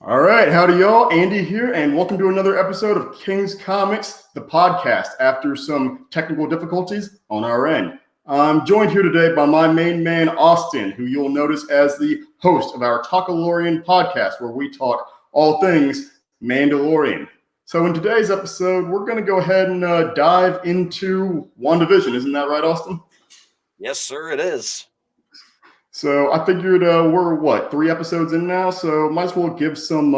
All right, howdy y'all, Andy here, and welcome to another episode of King's Comics, the podcast, after some technical difficulties on our end. I'm joined here today by my main man, Austin, who you'll notice as the host of our Talkalorian podcast, where we talk all things Mandalorian. So in today's episode, we're going to go ahead and dive into WandaVision. Isn't that right, Austin? Yes, sir, it is. So I figured we're, 3 episodes in now, so might as well give some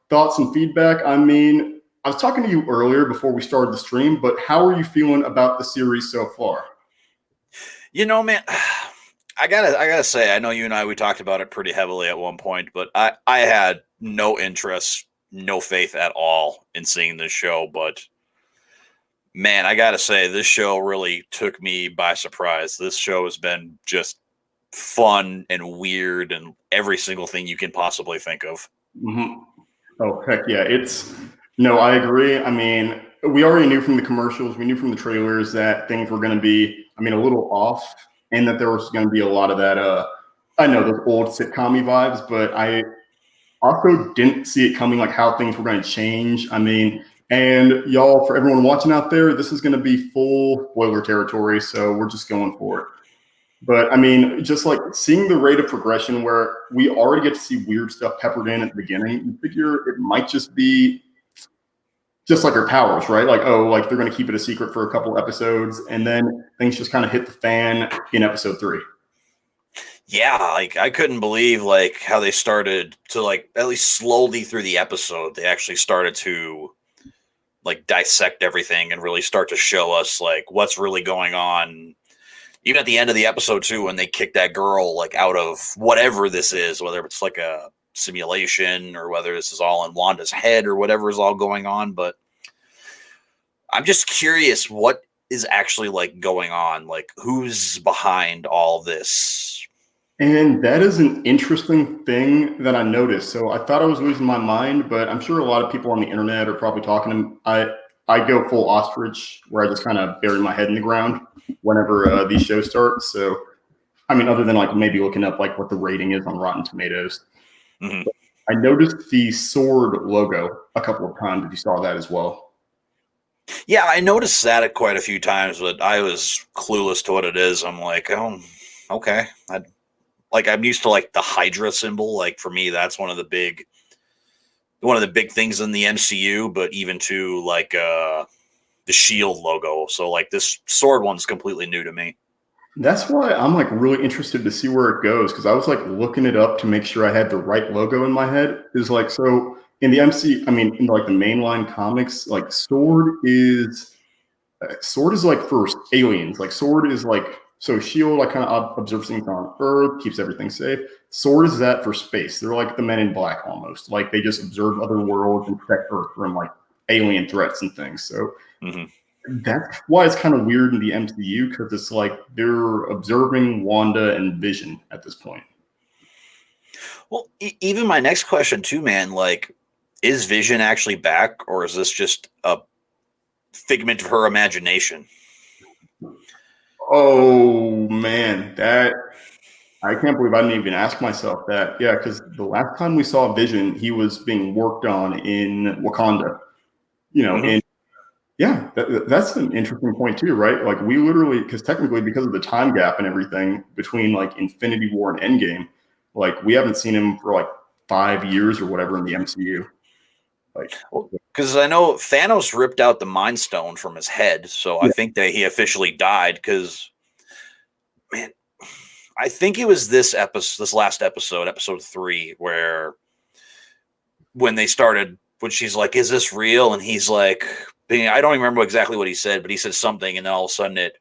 thoughts and feedback. I mean, I was talking to you earlier before we started the stream, but how are you feeling about the series so far? You know, man, I gotta say, I know you and we talked about it pretty heavily at one point, but I had no interest, no faith at all in seeing this show. But man, I gotta say, this show really took me by surprise. This show has been just fun and weird and every single thing you can possibly think of. Mm-hmm. Oh, heck yeah. I agree. I mean, we already knew from the commercials, we knew from the trailers that things were going to be, a little off, and that there was going to be a lot of that, I know those old sitcom-y vibes, but I also didn't see it coming, like how things were going to change. And y'all, for everyone watching out there, this is going to be full spoiler territory, so we're just going for it. But just like seeing the rate of progression where we already get to see weird stuff peppered in at the beginning, you figure it might just be just like her powers, right? Like, they're going to keep it a secret for a couple episodes, and then things just kind of hit the fan in episode 3. Yeah, like I couldn't believe like how they started to like at least slowly through the episode, they actually started to like dissect everything and really start to show us like what's really going on. Even at the end of the episode too, when they kick that girl like out of whatever this is, whether it's like a simulation or whether this is all in Wanda's head or whatever is all going on. But I'm just curious what is actually like going on, like who's behind all this. And that is an interesting thing that I noticed. So I thought I was losing my mind, but I'm sure a lot of people on the internet are probably talking. I go full ostrich, where I just kind of bury my head in the ground whenever these shows start. So, other than like maybe looking up like what the rating is on Rotten Tomatoes, I noticed the sword logo a couple of times. If you saw that as well. Yeah, I noticed that quite a few times, but I was clueless to what it is. I'm like, oh, okay. I'm used to like the Hydra symbol. Like for me, that's one of the big things in the MCU, but even to like the shield logo. So like this sword one's completely new to me. That's why I'm like really interested to see where it goes, because I was like looking it up to make sure I had the right logo in my head. Is like, so in the MC, in like the mainline comics, like sword is like for aliens. Like sword is like, so shield like kind of observes things on Earth, keeps everything safe. Sword is that for space. They're like the Men in Black almost. Like they just observe other worlds and protect Earth from like alien threats and things. So that's why it's kind of weird in the MCU, because it's like they're observing Wanda and Vision at this point. Well, even my next question too, man, like, is Vision actually back, or is this just a figment of her imagination? Oh man, that I can't believe I didn't even ask myself that. Yeah, because the last time we saw Vision, he was being worked on in Wakanda. That's an interesting point too, right? Like we literally, because technically, because of the time gap and everything between like Infinity War and Endgame, like we haven't seen him for like 5 years or whatever in the MCU. Like, because I know Thanos ripped out the Mind Stone from his head, so yeah. I think that he officially died. Because, man, I think it was this last episode, episode 3, where when she's like, "Is this real?" and he's like, I don't remember exactly what he said, but he said something, and then all of a sudden it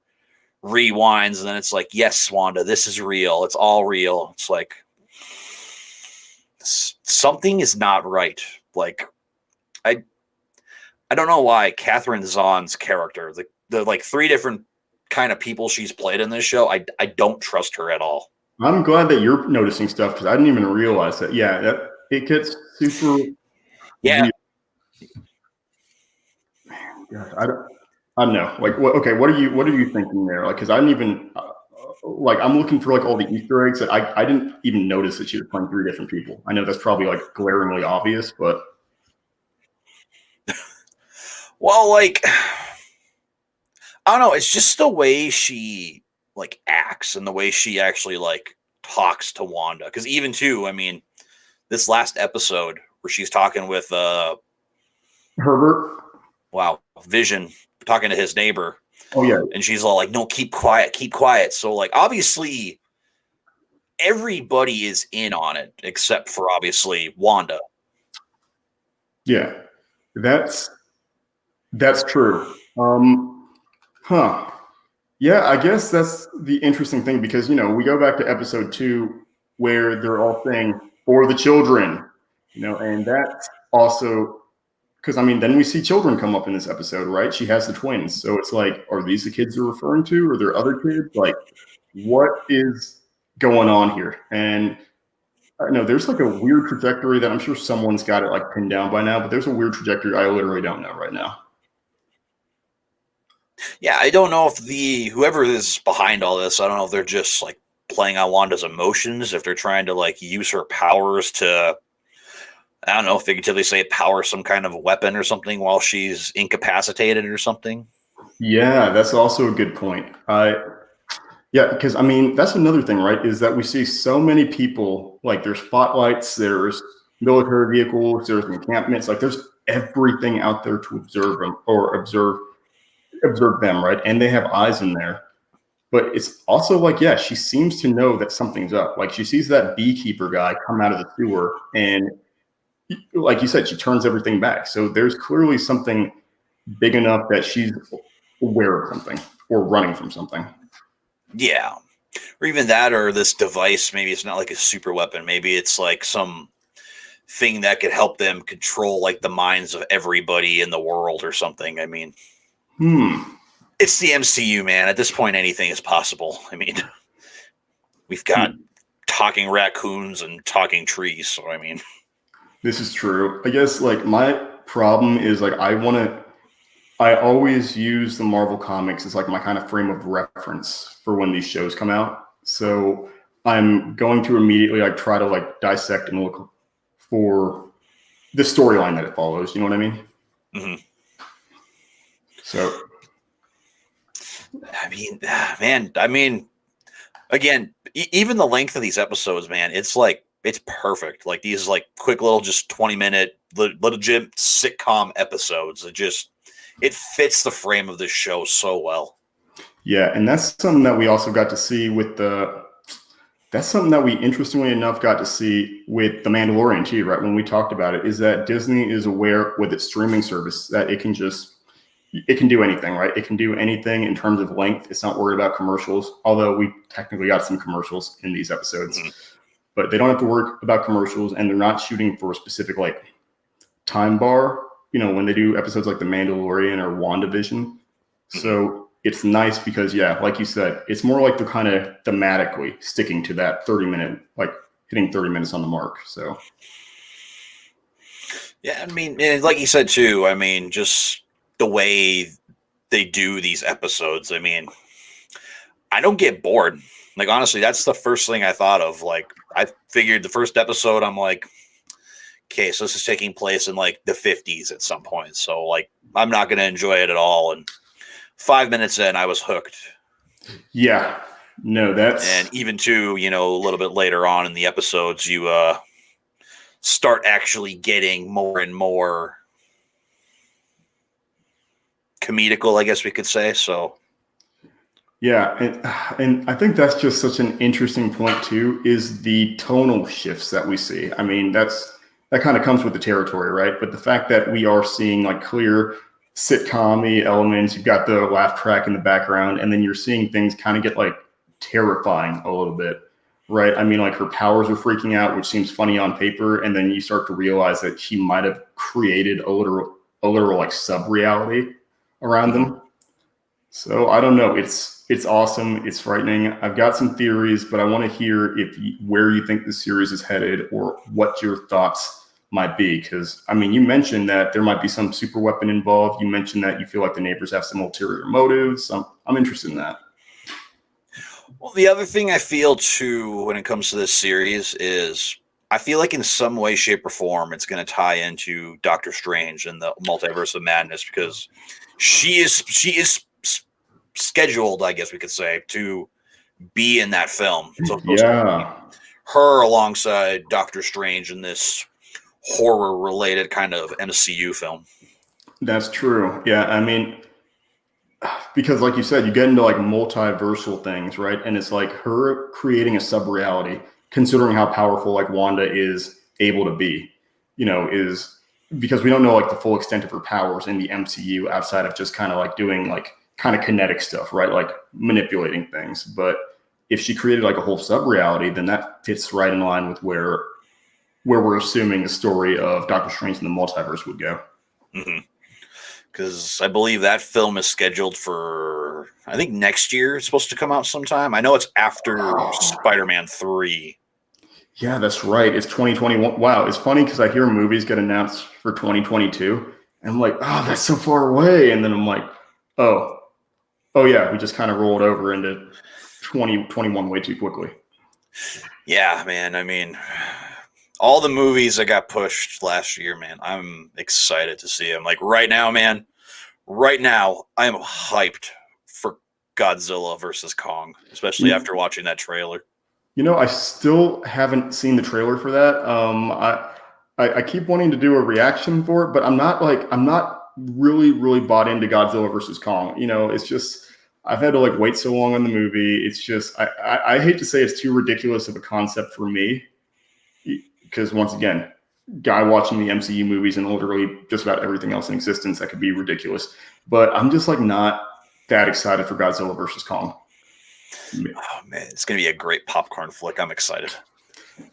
rewinds, and then it's like, "Yes, Wanda, this is real. It's all real." It's like something is not right. Like I don't know why Catherine Zahn's character, the like 3 different kind of people she's played in this show, I don't trust her at all. I'm glad that you're noticing stuff, because I didn't even realize that. Yeah, it gets super. Yeah. Gosh, I don't know. Like, what are you thinking there? Like, because I didn't even. like I'm looking for like all the Easter eggs that I didn't even notice that she was playing 3 different people. I know that's probably like glaringly obvious, but Well, like I don't know, it's just the way she like acts and the way she actually like talks to Wanda. Because even too, I mean, this last episode where she's talking with Herbert. wow, Vision talking to his neighbor. Oh yeah, And she's all like, no, keep quiet, keep quiet. So like obviously everybody is in on it except for obviously Wanda. yeah, that's true. Huh. Yeah, I guess that's the interesting thing because we go back to episode 2 where they're all saying for the children, and that's also because I mean then we see children come up in this episode, right? She has the twins, so it's like, are these the kids they're referring to, or are there other kids? Like, what is going on here? And I don't know, there's like a weird trajectory that I'm sure someone's got it like pinned down by now, but there's a weird trajectory I literally don't know right now. Yeah, I don't know if whoever is behind all this, I don't know if they're just like playing on Wanda's emotions, if they're trying to like use her powers to, I don't know, figuratively say power some kind of weapon or something while she's incapacitated or something. Yeah, that's also a good point. Yeah, because I mean that's another thing, right? Is that we see so many people, like there's spotlights, there's military vehicles, there's encampments, like there's everything out there to observe them or observe them, right? And they have eyes in there. But it's also like, yeah, she seems to know that something's up. Like she sees that beekeeper guy come out of the sewer, and like you said, she turns everything back. So there's clearly something big enough that she's aware of something or running from something. Yeah. Or even that, or this device, maybe it's not like a super weapon. Maybe it's like some thing that could help them control like the minds of everybody in the world or something. I mean, it's the MCU, man. At this point, anything is possible. I mean, we've got talking raccoons and talking trees. So, I mean, this is true. I guess like my problem is like I always use the Marvel comics as like my kind of frame of reference for when these shows come out. So I'm going to immediately like try to like dissect and look for the storyline that it follows. You know what I mean? mm-hmm. So, I mean, man, I mean, again, even the length of these episodes, man, it's like, it's perfect. Like these like quick little, just 20-minute legit sitcom episodes. It fits the frame of this show so well. Yeah. And that's something that we also got to see that's something that we interestingly enough got to see with The Mandalorian too, right? When we talked about it, is that Disney is aware with its streaming service that it can do anything, right? It can do anything in terms of length. It's not worried about commercials, although we technically got some commercials in these episodes. Mm-hmm. But they don't have to worry about commercials, and they're not shooting for a specific like time bar, when they do episodes like The Mandalorian or WandaVision. Mm-hmm. So it's nice because, yeah, like you said, it's more like they're kind of thematically sticking to that 30-minute, like hitting 30 minutes on the mark. So, yeah, I mean, and like you said too, I mean, just the way they do these episodes, I mean, I don't get bored. Like, honestly, that's the first thing I thought of. Like, I figured the first episode, I'm like, okay, so this is taking place in like the 50s at some point. So, like, I'm not going to enjoy it at all. And 5 minutes in, I was hooked. Yeah. No, and even too, a little bit later on in the episodes, you start actually getting more and more comedical, I guess we could say. So, yeah, and I think that's just such an interesting point too, is the tonal shifts that we see. I mean, that kind of comes with the territory, right? But the fact that we are seeing like clear sitcom-y elements, you've got the laugh track in the background, and then you're seeing things kind of get like terrifying a little bit, right? I mean, like her powers are freaking out, which seems funny on paper, and then you start to realize that she might have created a literal like sub-reality around them. So I don't know. It's awesome. It's frightening. I've got some theories, but I want to hear where you think the series is headed or what your thoughts might be. Because, I mean, you mentioned that there might be some super weapon involved. You mentioned that you feel like the neighbors have some ulterior motives. I'm interested in that. Well, the other thing I feel too when it comes to this series is I feel like in some way, shape, or form it's going to tie into Doctor Strange and the Multiverse of Madness because she is scheduled, I guess we could say, to be in that film. So it's supposed to be Yeah, her alongside Doctor Strange in this horror related kind of MCU film. that's true. Yeah, I mean, because like you said, you get into like multiversal things, right? And it's like her creating a sub reality, considering how powerful like Wanda is able to be, is because we don't know like the full extent of her powers in the MCU outside of just kind of like doing like kind of kinetic stuff, right? Like manipulating things. But if she created like a whole sub reality, then that fits right in line with where we're assuming the story of Doctor Strange and the multiverse would go. Because I believe that film is scheduled for, I think next year it's supposed to come out sometime. I know it's after Spider-Man 3. Yeah, that's right. It's 2021. Wow, it's funny because I hear movies get announced for 2022, and I'm like, oh, that's so far away. And then I'm like, oh, yeah, we just kind of rolled over into 2021 way too quickly. Yeah, man. I mean, all the movies that got pushed last year, man, I'm excited to see them. Like right now, man, right now, I am hyped for Godzilla versus Kong, especially after watching that trailer. I still haven't seen the trailer for that. I keep wanting to do a reaction for it, but I'm not really bought into Godzilla versus Kong. It's just I've had to like wait so long on the movie. It's just I hate to say it's too ridiculous of a concept for me because once again, guy watching the MCU movies and literally just about everything else in existence that could be ridiculous. But I'm just like not that excited for Godzilla versus Kong. Oh man, it's gonna be a great popcorn flick. I'm excited.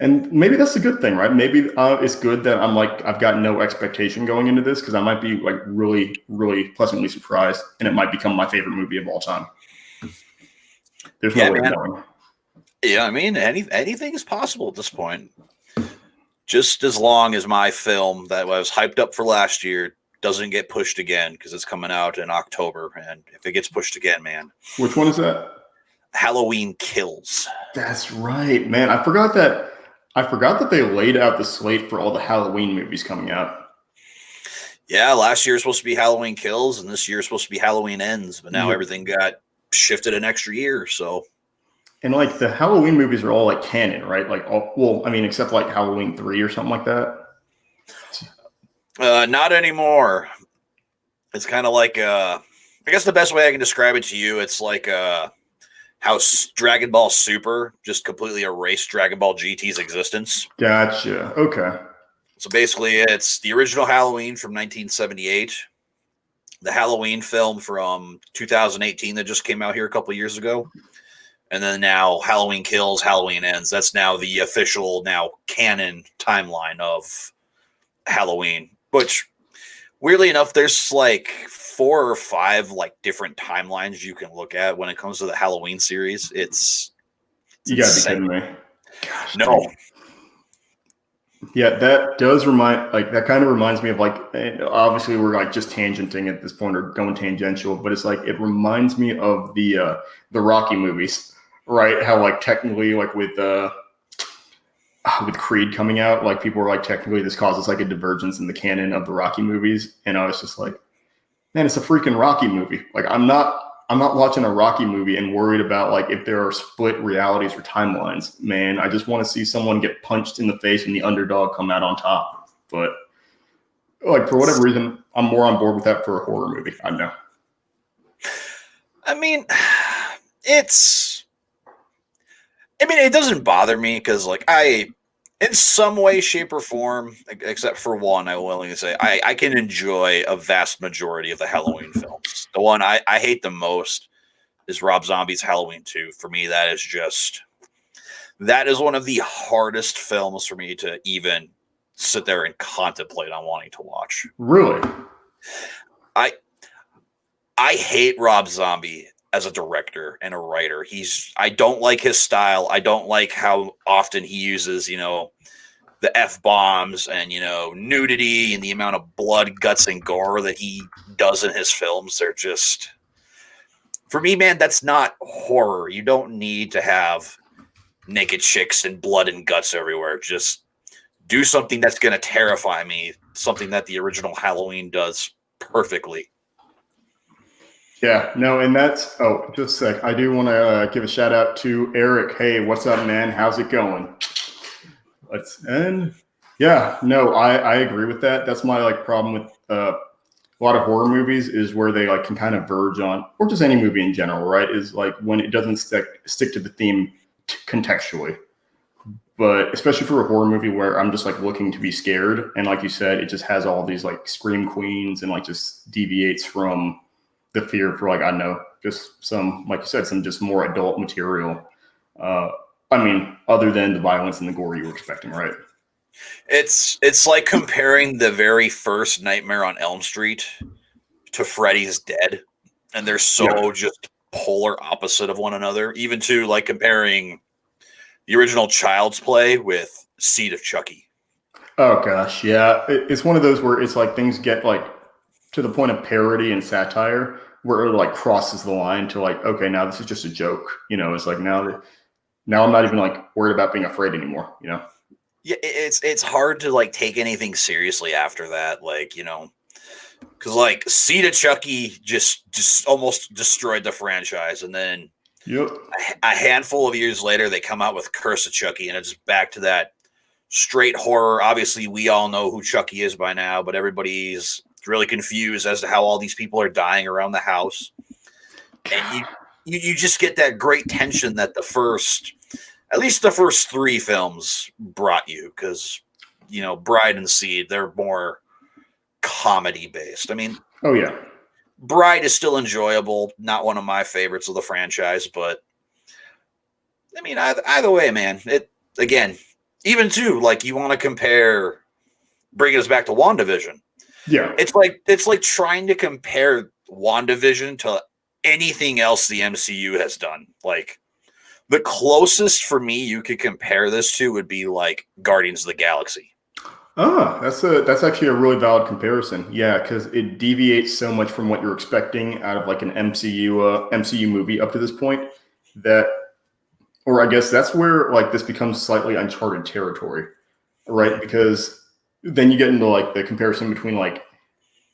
And maybe that's a good thing, right? Maybe it's good that I'm like I've got no expectation going into this because I might be like really pleasantly surprised, and it might become my favorite movie of all time. There's no way of knowing. Yeah, I mean, anything is possible at this point. Just as long as my film that was hyped up for last year doesn't get pushed again because it's coming out in October, and if it gets pushed again, man. Which one is that? Halloween Kills. That's right, man. I forgot that they laid out the slate for all the Halloween movies coming out. Yeah, last year was supposed to be Halloween Kills, and this year is supposed to be Halloween Ends, but now everything got shifted an extra year. So, and like the Halloween movies are all like canon, right? Like, except like Halloween 3 or something like that. Not anymore. It's kind of like I guess the best way I can describe it to you, it's like how Dragon Ball Super just completely erased Dragon Ball GT's existence. Gotcha. Okay. So basically, it's the original Halloween from 1978, the Halloween film from 2018 that just came out here a couple of years ago, and then now Halloween Kills, Halloween Ends. That's now the official, now canon timeline of Halloween, which weirdly enough, there's like 4 or 5 like different timelines you can look at when it comes to the Halloween series. It's you gotta be kidding me. Gosh, no. Yeah, that does that kind of reminds me of like, obviously we're like just tangenting at this point or going tangential, but it's like, it reminds me of the Rocky movies, right? How like technically like with Creed coming out, like people were like, technically this causes like a divergence in the canon of the Rocky movies. And I was just like, man, it's a freaking Rocky movie. Like I'm not watching a Rocky movie and worried about like if there are split realities or timelines. Man, I just want to see someone get punched in the face and the underdog come out on top. But like for whatever reason, I'm more on board with that for a horror movie. I know. I mean, it doesn't bother me because like in some way, shape, or form, except for one, I'm willing to say, I can enjoy a vast majority of the Halloween films. The one I hate the most is Rob Zombie's Halloween 2. For me, that is one of the hardest films for me to even sit there and contemplate on wanting to watch. Really? I hate Rob Zombie as a director and a writer. I don't like his style. I don't like how often he uses, the F-bombs and, nudity and the amount of blood, guts, and gore that he does in his films. for me, man, that's not horror. You don't need to have naked chicks and blood and guts everywhere. Just do something that's going to terrify me. Something that the original Halloween does perfectly. Yeah, no, and that's, oh, just a sec. I do want to give a shout out to Eric. Hey, what's up, man? How's it going? Yeah, no, I agree with that. That's my like problem with a lot of horror movies is where they like can kind of verge on, or just any movie in general, right? Is like when it doesn't stick to the theme contextually. But especially for a horror movie where I'm just like looking to be scared, and like you said, it just has all these like scream queens and like just deviates from the fear for like I don't know, just some like you said, some just more adult material. I mean, other than the violence and the gore you were expecting, right? It's like comparing the very first Nightmare on Elm Street to Freddy's Dead, and they're so just polar opposite of one another. Even to like comparing the original Child's Play with Seed of Chucky. Oh gosh, yeah, it's one of those where it's like things get like to the point of parody and satire where it like crosses the line to like, okay, now this is just a joke. You know, it's like now I'm not even like worried about being afraid anymore. You know. Yeah, it's hard to like take anything seriously after that, like, you know, because like Seed of Chucky just almost destroyed the franchise, and then a handful of years later they come out with Curse of Chucky, and it's back to that straight horror. Obviously, we all know who Chucky is by now, but everybody's really confused as to how all these people are dying around the house, and you just get that great tension that at least the first three films brought you, because, you know, Bride and Seed, they're more comedy based. I mean, oh yeah, Bride is still enjoyable, not one of my favorites of the franchise, but I mean, either way, man, it again, even too, like you want to compare, bringing us back to WandaVision. Yeah, it's like trying to compare WandaVision to anything else the MCU has done. Like, the closest for me you could compare this to would be like Guardians of the Galaxy. That's actually a really valid comparison. Yeah, because it deviates so much from what you're expecting out of like an MCU movie up to this point that, or I guess that's where like this becomes slightly uncharted territory, right? Because then you get into like the comparison between like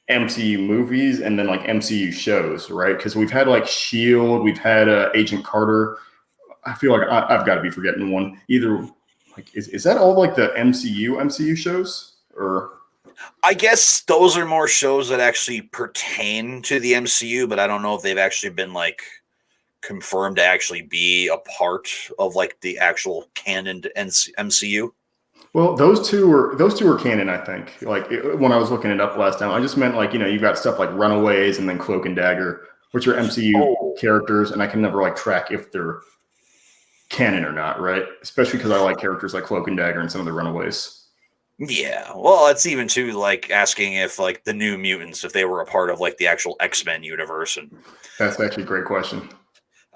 MCU movies and then like MCU shows, right? Because we've had like Shield, we've had Agent Carter. I feel like I've got to be forgetting one. Either like is that all like the MCU shows, or? I guess those are more shows that actually pertain to the MCU, but I don't know if they've actually been like confirmed to actually be a part of like the actual canon to MCU. Well, those two were canon, I think. Like when I was looking it up last time, I just meant like, you know, you've got stuff like Runaways and then Cloak and Dagger, which are MCU characters, and I can never like track if they're canon or not, right? Especially because I like characters like Cloak and Dagger and some of the Runaways. Yeah, well, it's even too like asking if like the New Mutants, if they were a part of like the actual X-Men universe. And that's actually a great question.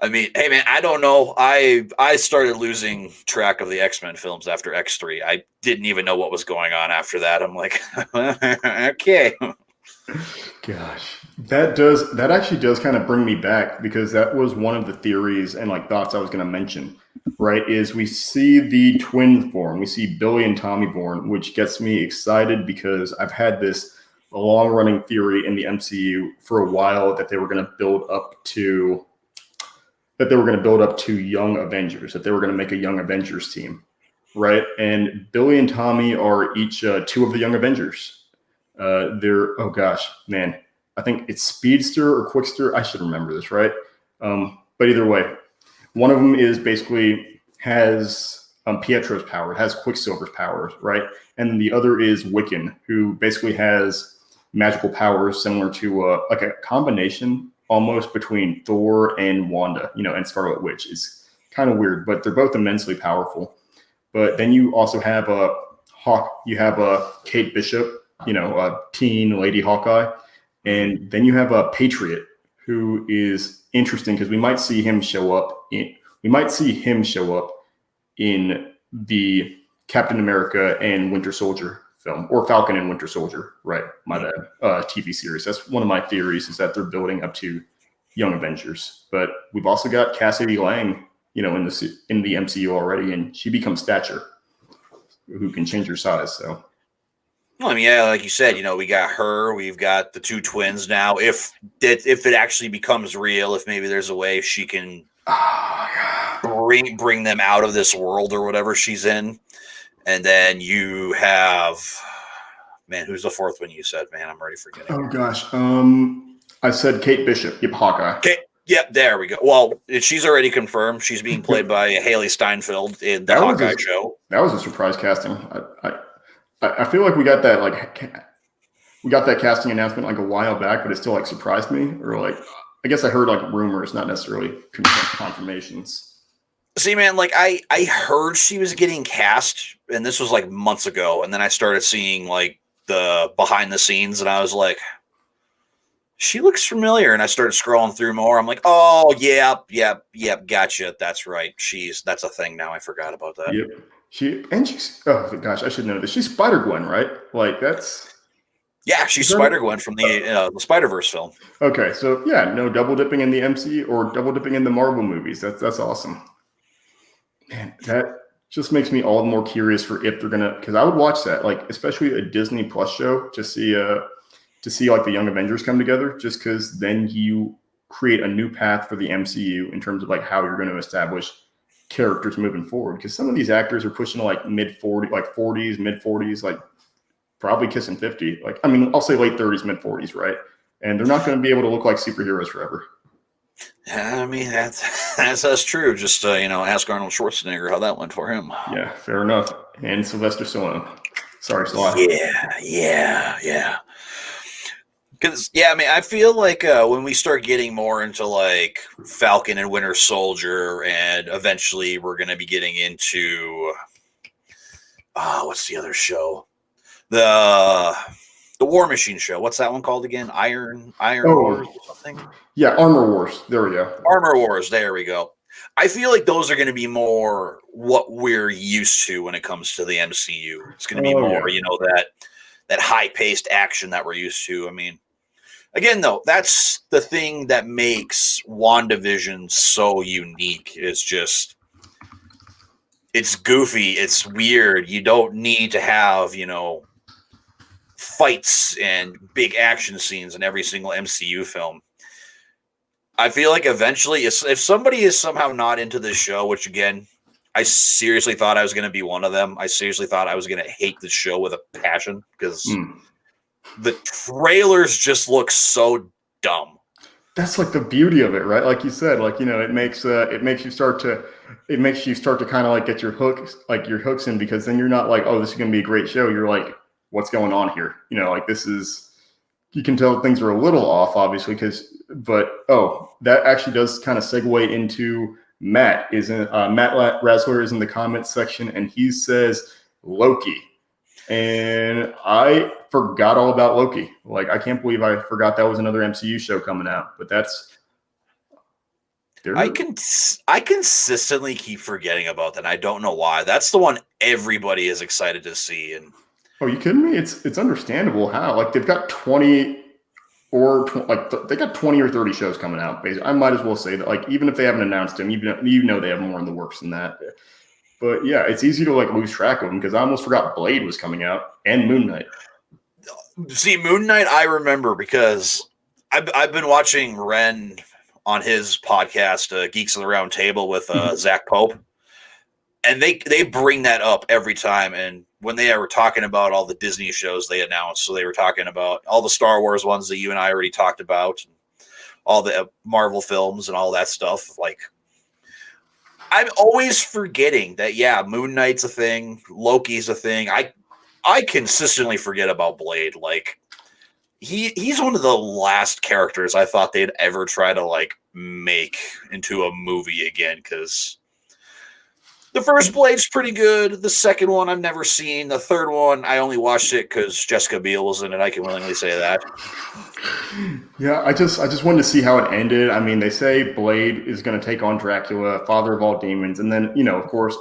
I mean, hey man, I don't know. I started losing track of the X-Men films after X3. I didn't even know what was going on after that. I'm like, okay. Gosh, that actually does kind of bring me back, because that was one of the theories and like thoughts I was going to mention, right? Is we see the twins born, we see Billy and Tommy born, which gets me excited because I've had this long running theory in the MCU for a while that they were going to build up to Young Avengers, that they were going to make a Young Avengers team, right? And Billy and Tommy are each two of the Young Avengers. They're, oh gosh, man, I think it's Speedster or Quickster. I should remember this, right? But either way, one of them is basically has Pietro's power, has Quicksilver's powers, right? And the other is Wiccan, who basically has magical powers similar to like a combination almost between Thor and Wanda, you know, and Scarlet Witch. Is kind of weird, but they're both immensely powerful. But then you also have Kate Bishop, you know, a teen Lady Hawkeye. And then you have a Patriot, who is interesting because we might see him show up in the Captain America and Winter Soldier film, or Falcon and Winter Soldier, right? My bad. TV series. That's one of my theories, is that they're building up to Young Avengers. But we've also got Cassidy Lang, in the MCU already, and she becomes Stature, who can change her size. So. Well, I mean, yeah, like you said, we got her, we've got the two twins now. If it actually becomes real, if maybe there's a way she can bring them out of this world or whatever she's in, and then you have, man, who's the fourth one you said? Man, I'm already forgetting. Oh gosh, I said Kate Bishop. Yep, Hawkeye. Yep, there we go. Well, she's already confirmed. She's being played by Haley Steinfeld in the Hawkeye show. That was a surprise casting. I feel like we got that casting announcement like a while back, but it still like surprised me. Or like, I guess I heard like rumors, not necessarily confirmations. See, man, like I heard she was getting cast, and this was like months ago, and then I started seeing like the behind the scenes, and I was like, she looks familiar, and I started scrolling through more. I'm like, oh, yep, gotcha. That's right. That's a thing now. I forgot about that. Yep. She's oh gosh, I should know this. She's Spider-Gwen, right? Like that's she's Spider-Gwen from the Spider-Verse film. Okay, so yeah, no double dipping in the MCU or double dipping in the Marvel movies. That's awesome. Man, that just makes me all the more curious for if they're gonna, because I would watch that, like especially a Disney Plus show to see like the Young Avengers come together, just because then you create a new path for the MCU in terms of like how you're going to establish characters moving forward, because some of these actors are pushing to like mid-40s, like 40s, mid-40s, like probably kissing 50. Like, I mean, I'll say late 30s, mid-40s, right? And they're not going to be able to look like superheroes forever. I mean, that's true. Just ask Arnold Schwarzenegger how that went for him. Yeah, fair enough. And Sylvester Stallone. Sorry, Sly. Yeah. Because, I mean, I feel like when we start getting more into, like, Falcon and Winter Soldier, and eventually we're going to be getting into, what's the other show? The War Machine show. What's that one called again? Iron Wars or something? Yeah, Armor Wars. There we go. Armor Wars. There we go. I feel like those are going to be more what we're used to when it comes to the MCU. It's going to be more, that high-paced action that we're used to. I mean, again, though, that's the thing that makes WandaVision so unique. Is just, it's goofy, it's weird. You don't need to have, fights and big action scenes in every single MCU film. I feel like eventually, if somebody is somehow not into this show, which again, I seriously thought I was going to be one of them. I seriously thought I was going to hate this show with a passion, because the trailers just look so dumb. That's like the beauty of it, right? Like you said, like, it makes you start to kind of like get your hooks in, because then you're not like, oh, this is going to be a great show. You're like, what's going on here? Like this is, you can tell things are a little off, obviously, that actually does kind of segue into Matt. Matt Rasler is in the comments section, and he says Loki. And I forgot all about Loki. Like, I can't believe I forgot that was another MCU show coming out. But I consistently keep forgetting about that. I don't know why. That's the one everybody is excited to see. And oh, you kidding me? It's understandable how. Like, they've got 20 or they got 20 or 30 shows coming out. Basically, I might as well say that, like, even if they haven't announced them, even though they have more in the works than that. But yeah, it's easy to like lose track of them, because I almost forgot Blade was coming out and Moon Knight. See, Moon Knight I remember because I've been watching Ren on his podcast, Geeks of the Round Table, with Zach Pope, and they bring that up every time. And when they were talking about all the Disney shows they announced, so they were talking about all the Star Wars ones that you and I already talked about, all the Marvel films and all that stuff. Like, I'm always forgetting that, Moon Knight's a thing, Loki's a thing. I consistently forget about Blade. Like, he's one of the last characters I thought they'd ever try to like make into a movie again, because the first Blade's pretty good. The second one I've never seen. The third one I only watched it because Jessica Biel was in it. I can willingly say that. Yeah, I just wanted to see how it ended. I mean, they say Blade is going to take on Dracula, father of all demons, and then of course,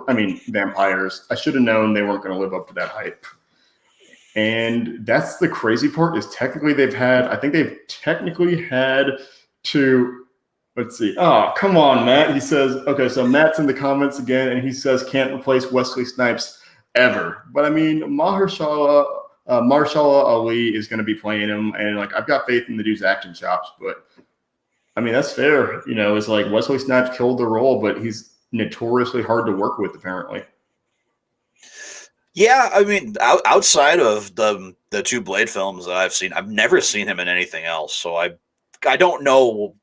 I mean, vampires. I should have known they weren't going to live up to that hype. And that's the crazy part, is technically they've technically had to, let's see. Oh, come on, Matt. He says, okay, so Matt's in the comments again, and he says can't replace Wesley Snipes ever. But I mean, Mahershala Ali is going to be playing him, and like I've got faith in the dude's acting chops. But I mean, that's fair. It's like Wesley Snipes killed the role, but he's notoriously hard to work with, apparently. Yeah, I mean, outside of the two Blade films that I've seen, I've never seen him in anything else. So I don't know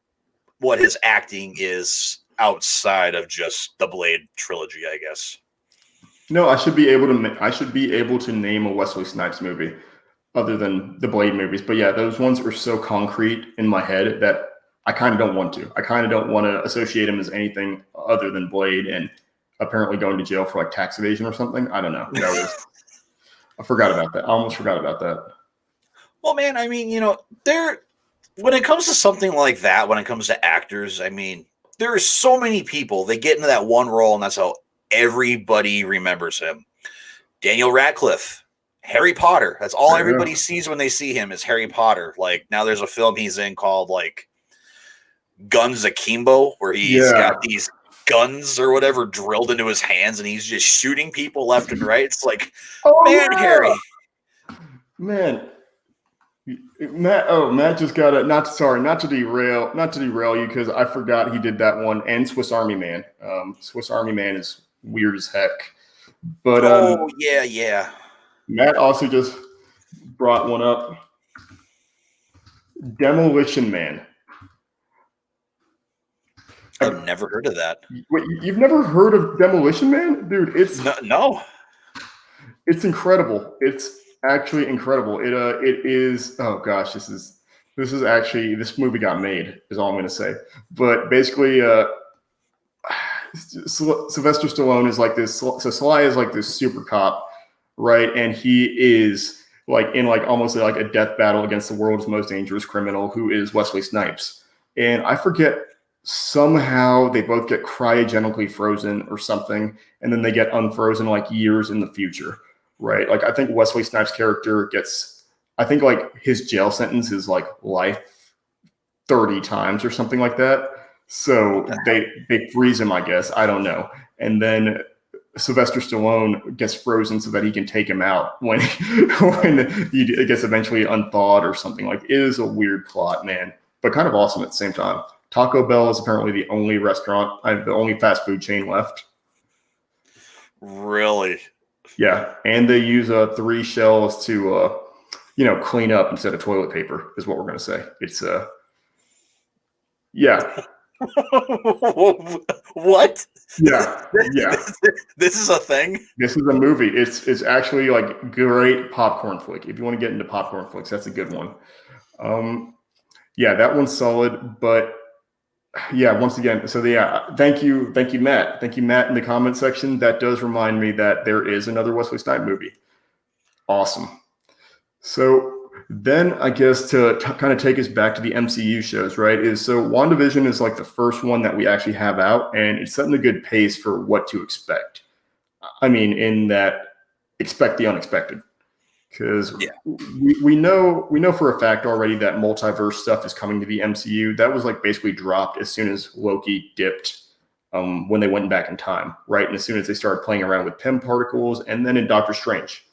what his acting is outside of just the Blade trilogy, I guess. No, I should be able to name a Wesley Snipes movie other than the Blade movies. But yeah, those ones are so concrete in my head that I kind of don't want to. I kind of don't want to associate him as anything other than Blade and apparently going to jail for like tax evasion or something. I don't know. I forgot about that. I almost forgot about that. Well, man, I mean, when it comes to something like that, when it comes to actors, I mean, there are so many people, they get into that one role and that's how everybody remembers him. Daniel Radcliffe, Harry Potter. That's all everybody sees when they see him is Harry Potter. Like now there's a film he's in called like Guns Akimbo, where he's got these guns or whatever drilled into his hands and he's just shooting people left and right. It's like, Harry. Man. Matt just got it. Not to derail you because I forgot he did that one and Swiss Army Man. Swiss Army Man is weird as heck. But yeah. Matt also just brought one up. Demolition Man. I've never heard of that. Wait, you've never heard of Demolition Man? Dude, it's no. It's incredible. It's actually incredible. It is. Oh gosh, this movie got made is all I'm going to say. But basically, Sylvester Stallone is like this. So Sly is like this super cop, right? And he is like in like almost like a death battle against the world's most dangerous criminal, who is Wesley Snipes. And I forget. Somehow they both get cryogenically frozen or something, and then they get unfrozen like years in the future, right? Like I think Wesley Snipes' character I think like his jail sentence is like life 30 times or something like that. So they freeze him, I guess. I don't know. And then Sylvester Stallone gets frozen so that he can take him out when he gets eventually unthawed or something. Like it is a weird plot, man, but kind of awesome at the same time. Taco Bell is apparently the only the only fast food chain left. Really? Yeah, and they use 3 shells to, clean up instead of toilet paper. Is what we're gonna say. It's yeah. What? Yeah. This is a thing. This is a movie. It's actually like great popcorn flick. If you want to get into popcorn flicks, that's a good one. Yeah, that one's solid, but. Yeah, once again, so thank you, Matt. Thank you, Matt, in the comment section. That does remind me that there is another Wesley Snipes movie. Awesome. So then I guess to kind of take us back to the MCU shows, right, WandaVision is like the first one that we actually have out, and it's setting a good pace for what to expect. I mean, in that expect the unexpected. Because we know for a fact already that multiverse stuff is coming to the MCU. That was like basically dropped as soon as Loki dipped when they went back in time, right? And as soon as they started playing around with Pym particles, and then in Doctor Strange,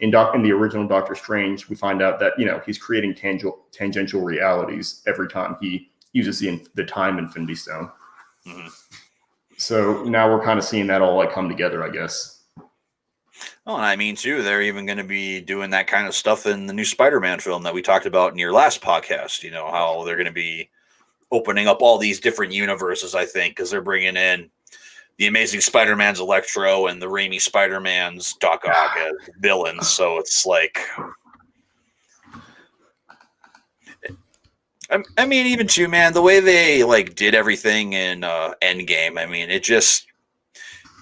in the original Doctor Strange, we find out that he's creating tangential realities every time he uses the Time Infinity Stone. Mm-hmm. So now we're kind of seeing that all like come together, I guess. Oh, and I mean, too, they're even going to be doing that kind of stuff in the new Spider-Man film that we talked about in your last podcast, how they're going to be opening up all these different universes, I think, because they're bringing in the Amazing Spider-Man's Electro and the Raimi Spider-Man's Doc Ock as villains. So it's like, I mean, even too, man, the way they like did everything in Endgame, I mean,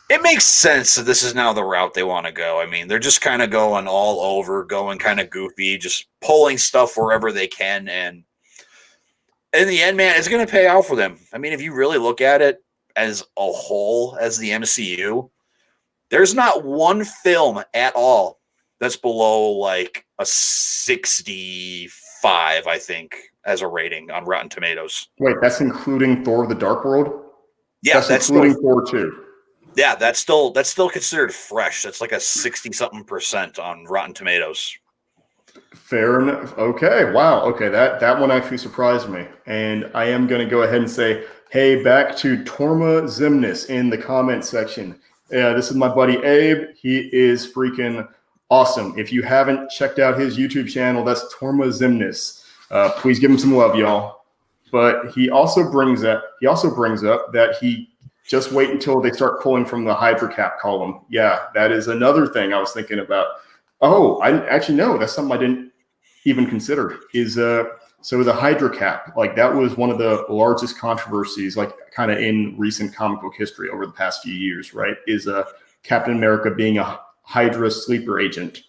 it makes sense that this is now the route they want to go. I mean, they're just kind of going all over, going kind of goofy, just pulling stuff wherever they can. And in the end, man, it's going to pay out for them. I mean, if you really look at it as a whole, as the MCU, there's not one film at all that's below like a 65 5, I think, as a rating on Rotten Tomatoes. Wait, that's including Thor: The Dark World? Yeah, that's including Thor 2. Yeah, that's still considered fresh. That's like a 60-something% on Rotten Tomatoes. Fair enough. Okay. Wow. Okay. That one actually surprised me. And I am going to go ahead and say, hey, back to Torma Zimnis in the comment section. This is my buddy Abe. He is freaking awesome. If you haven't checked out his YouTube channel, that's Torma Zimnis. Please give him some love, y'all. But he also brings up that he just wait until they start pulling from the Hydra Cap column. Yeah, that is another thing I was thinking about. Oh, I actually know that's something I didn't even consider. Is so the Hydra Cap, like that was one of the largest controversies, like kind of in recent comic book history over the past few years, right? Is Captain America being a Hydra sleeper agent.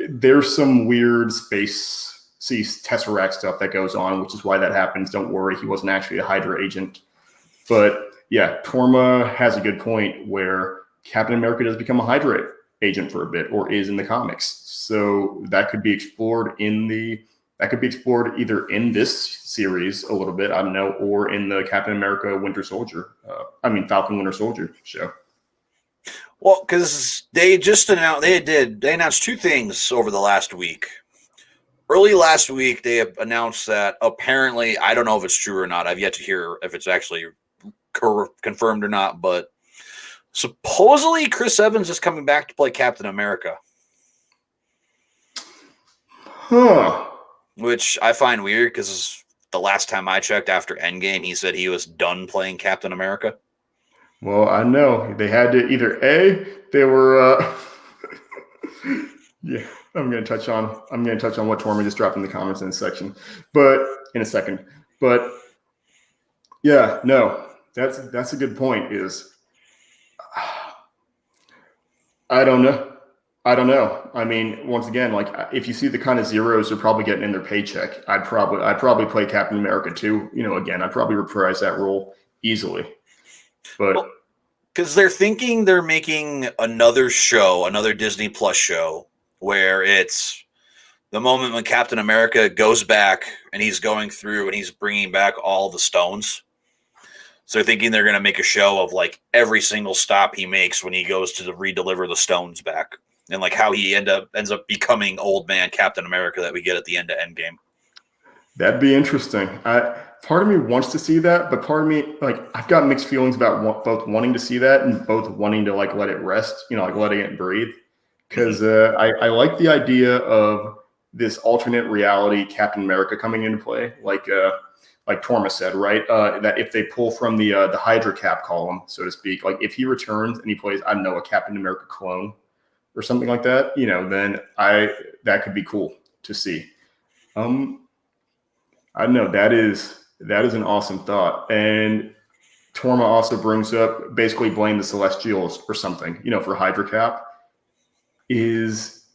There's some weird space Tesseract stuff that goes on, which is why that happens. Don't worry, he wasn't actually a Hydra agent. But yeah, Torma has a good point where Captain America does become a Hydra agent for a bit, or is in the comics. So that could be explored either in this series a little bit, I don't know, or in the Captain America Falcon Winter Soldier show. Well, because they announced two things over the last week. Early last week, they announced that apparently, I don't know if it's true or not. I've yet to hear if it's actually confirmed or not, but supposedly Chris Evans is coming back to play Captain America. Huh. Which I find weird because the last time I checked after Endgame, he said he was done playing Captain America. Well, I know they had to they were yeah, I'm going to touch on what Torma just dropped in the comments in a second. But yeah, no. That's a good point. I don't know. I mean, once again, like if you see the kind of zeros they're probably getting in their paycheck, I'd probably play Captain America too. Again, I'd probably reprise that role easily. But because they're thinking they're making another Disney Plus show, where it's the moment when Captain America goes back and he's going through and he's bringing back all the stones. So they're thinking they're going to make a show of like every single stop he makes when he goes to redeliver the stones back, and like how he ends up becoming old man Captain America that we get at the end of Endgame. That'd be interesting. Part of me wants to see that, but part of me, like, I've got mixed feelings about both wanting to see that and both wanting to like let it rest, like letting it breathe. Because I like the idea of this alternate reality Captain America coming into play, like Torma said, right? That if they pull from the Hydra Cap column, so to speak, like if he returns and he plays, I don't know, a Captain America clone or something like that, then that could be cool to see. I don't know. That is an awesome thought. And Torma also brings up basically blame the Celestials or something, for Hydra Cap. Is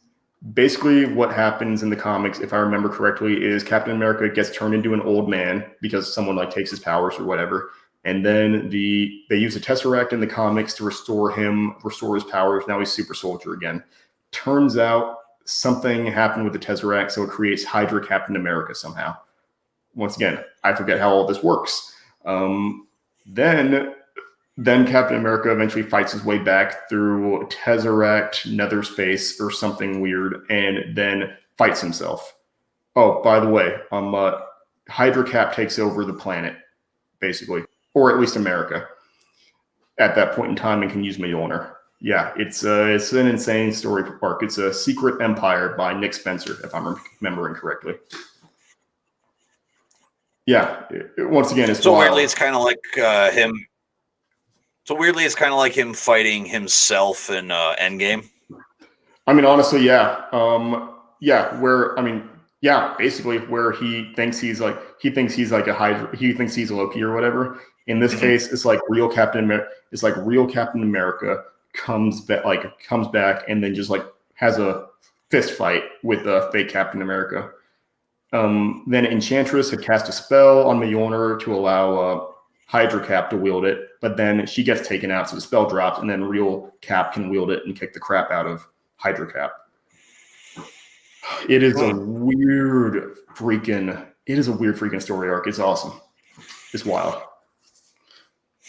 basically what happens in the comics, if I remember correctly, is Captain America gets turned into an old man because someone like takes his powers or whatever. And then they use a Tesseract in the comics to restore his powers. Now he's super soldier again. Turns out something happened with the Tesseract, so it creates Hydra Captain America somehow. Once again, I forget how all this works. Then Captain America eventually fights his way back through Tesseract, Nether Space, or something weird, and then fights himself. Oh, by the way, Hydra Cap takes over the planet, basically, or at least America, at that point in time, and can use Mjolnir. Yeah, it's an insane story arc. It's a Secret Empire by Nick Spencer, if I'm remembering correctly. Yeah, once again, it's so weirdly, it's kind of like him. So weirdly, it's kind of like him fighting himself in Endgame. I mean, honestly, yeah. Basically where he thinks he's like a Hydra, he thinks he's a Loki or whatever. In this case, it's like real Captain America comes back and then just like has a fist fight with a fake Captain America. Then Enchantress had cast a spell on Mjolnir to allow Hydra Cap to wield it, but then she gets taken out, so the spell drops, and then real Cap can wield it and kick the crap out of Hydra Cap. It is a weird it is a weird freaking story arc. It's awesome. It's wild.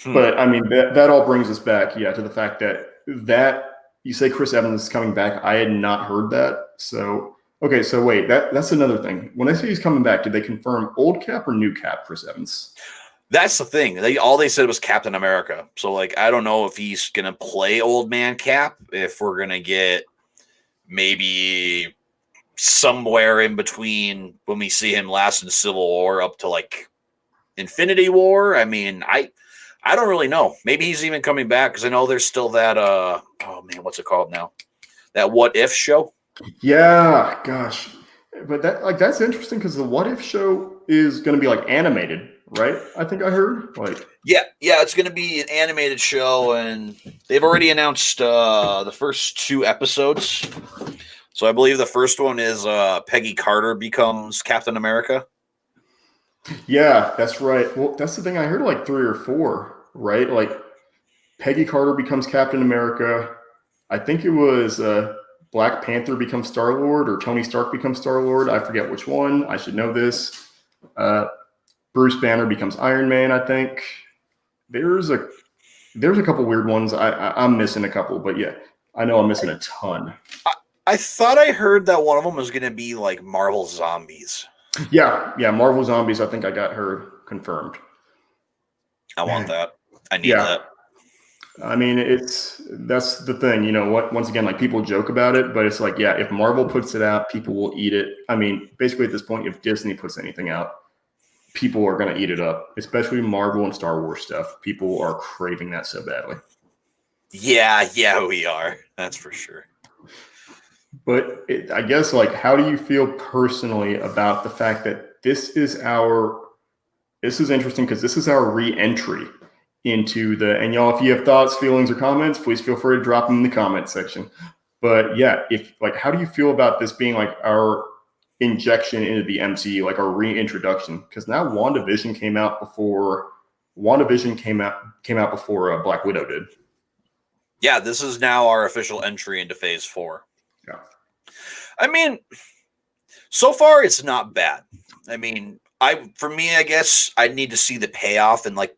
But I mean, that all brings us back, to the fact that you say Chris Evans is coming back. I had not heard that. So, okay, so wait, that's another thing. When they say he's coming back, did they confirm old Cap or new Cap, Chris Evans? That's the thing. All they said was Captain America. So, like, I don't know if he's going to play old man Cap, if we're going to get maybe somewhere in between when we see him last in Civil War up to, like, Infinity War. I mean, I don't really know. Maybe he's even coming back because I know there's still that, oh, man, what's it called now? That What If show? Yeah, gosh. But that's interesting because the What If show is going to be, like, animated. Right? I think I heard. Yeah, it's going to be an animated show, and they've already announced the first 2 episodes. So I believe the first one is Peggy Carter becomes Captain America. Yeah, that's right. Well, that's the thing. I heard like 3 or 4, right? Like Peggy Carter becomes Captain America. I think it was Black Panther becomes Star-Lord or Tony Stark becomes Star-Lord. I forget which one. I should know this. Bruce Banner becomes Iron Man, I think. There's a couple weird ones. I'm missing a couple, but yeah, I know I'm missing a ton. I thought I heard that one of them was going to be like Marvel Zombies. Yeah, Marvel Zombies. I think I got her confirmed. I want that. I need that. I mean, that's the thing. You know what? Once again, like people joke about it, but it's like, if Marvel puts it out, people will eat it. I mean, basically at this point, if Disney puts anything out, people are going to eat it up, especially Marvel and Star Wars stuff. People are craving that so badly. Yeah, we are. That's for sure. But I guess, like, how do you feel personally about the fact that this is interesting because this is our re-entry into and y'all, if you have thoughts, feelings, or comments, please feel free to drop them in the comment section. But yeah, how do you feel about this being like our injection into the MCU, like our reintroduction? Because now WandaVision came out before Black Widow did. Yeah, this is now our official entry into Phase 4. Yeah, I mean, so far it's not bad. I mean, for me, I guess I need to see the payoff and like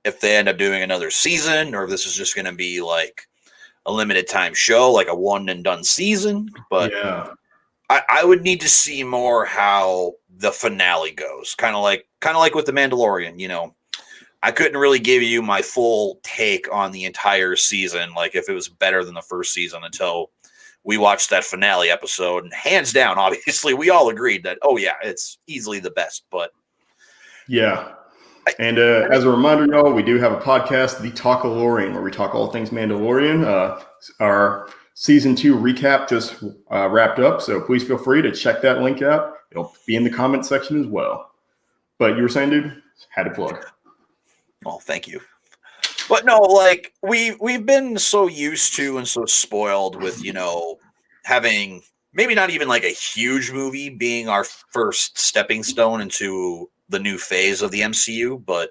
if they end up doing another season, or if this is just going to be like a limited time show, like a one and done season. But yeah. I would need to see more how the finale goes. Kind of like with The Mandalorian, you know. I couldn't really give you my full take on the entire season, like if it was better than the first season, until we watched that finale episode. And hands down, obviously, we all agreed that, oh yeah, it's easily the best. But yeah. And as a reminder, y'all, we do have a podcast, The Talkalorian, where we talk all things Mandalorian. Our Season 2 recap just wrapped up, so please feel free to check that link out. It'll be in the comment section as well. But you were saying, dude? Had to plug. Oh, thank you. But no, like we've been so used to and so spoiled with, you know, having maybe not even like a huge movie being our first stepping stone into the new phase of the MCU, but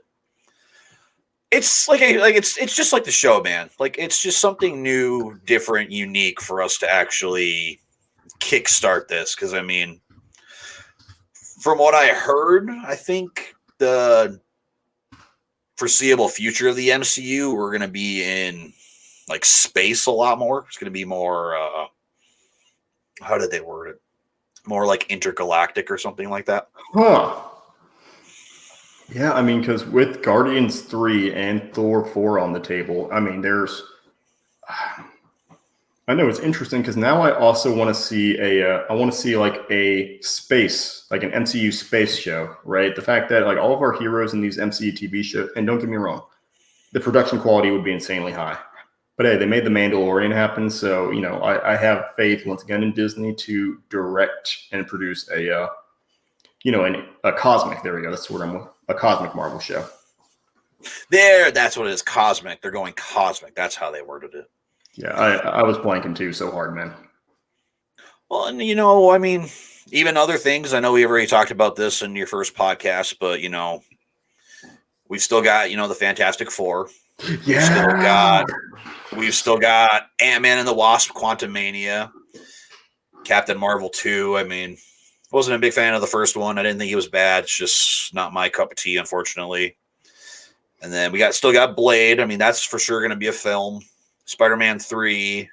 it's it's just like the show, man. Like it's just something new, different, unique for us to actually kickstart this. Because I mean, from what I heard, I think the foreseeable future of the MCU, we're going to be in like space a lot more. It's going to be more, how did they word it? More like intergalactic or something like that. Huh. Yeah, I mean, because with Guardians 3 and Thor 4 on the table, I mean, I know it's interesting because now I also want to see like a space, like an MCU space show, right? The fact that like all of our heroes in these MCU TV shows, and don't get me wrong, the production quality would be insanely high. But hey, they made The Mandalorian happen, so you know I have faith once again in Disney to direct and produce a cosmic. There we go. That's the word a cosmic Marvel show. That's what it is. Cosmic. They're going cosmic. That's how they worded it. Yeah, I was blanking too so hard, man. Well, and you know, I mean, even other things. I know we already talked about this in your first podcast, but you know, we've still got the Fantastic Four. Yeah. We've still got Ant-Man and the Wasp: Quantumania, Captain Marvel 2. I mean, Wasn't a big fan of the first one. I didn't think it was bad. It's just not my cup of tea, unfortunately. And then we still got Blade. I mean, that's for sure going to be a film. Spider-Man 3,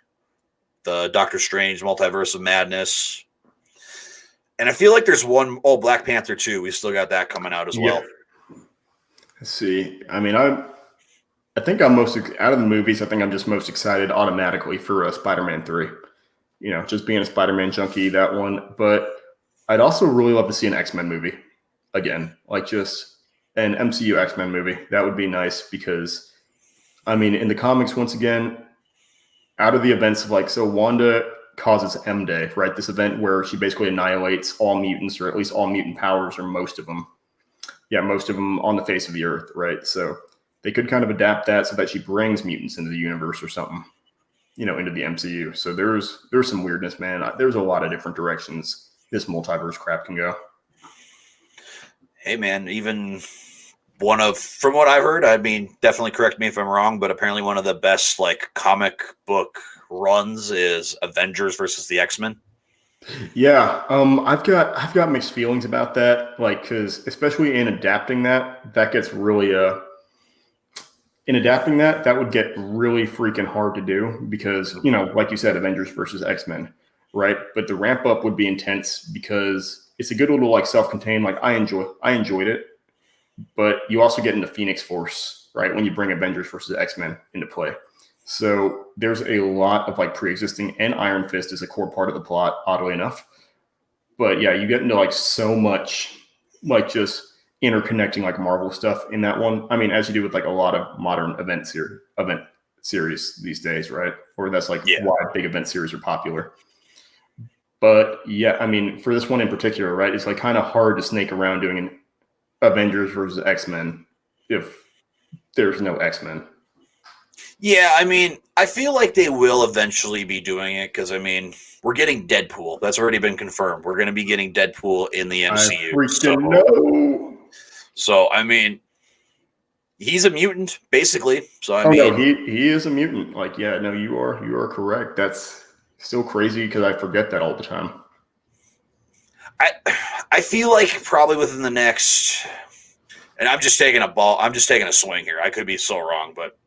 the Doctor Strange Multiverse of Madness. And I feel like there's Black Panther 2. We still got that coming out as well. Let's see. I mean, I think I'm most out of the movies. I think I'm just most excited automatically for Spider-Man 3. You know, just being a Spider-Man junkie, that one. But I'd also really love to see an X-Men movie again, like just an MCU X-Men movie. That would be nice because, I mean, in the comics, once again, out of the events of so Wanda causes M-Day, right? This event where she basically annihilates all mutants, or at least all mutant powers, or most of them. Yeah, most of them on the face of the earth, right? So they could kind of adapt that so that she brings mutants into the universe or something, you know, into the MCU. So there's some weirdness, man. There's a lot of different directions this multiverse crap can go. Hey, man, even from what I've heard, I mean, definitely correct me if I'm wrong, but apparently one of the best comic book runs is Avengers versus the X-Men. Yeah, I've got mixed feelings about that, because especially in adapting that gets really in adapting that would get really freaking hard to do because, you know, like you said, Avengers versus X-Men, right? But the ramp up would be intense because it's a good little self-contained. I enjoyed it, but you also get into Phoenix Force, right? When you bring Avengers versus X-Men into play. So there's a lot of pre-existing, and Iron Fist is a core part of the plot, oddly enough. But yeah, you get into so much just interconnecting Marvel stuff in that one. I mean, as you do with a lot of modern event series these days, right? Or that's why big event series are popular. But yeah, I mean, for this one in particular, right, it's kind of hard to snake around doing an Avengers versus X-Men if there's no X-Men. Yeah, I mean, I feel like they will eventually be doing it because, I mean, we're getting Deadpool. That's already been confirmed. We're going to be getting Deadpool in the MCU. I freaking know. So, I mean, he's a mutant, basically. So, I mean, no, he is a mutant. You are correct. That's still crazy because I forget that all the time. I feel like probably within the next, and I'm just taking a swing here. I could be so wrong, but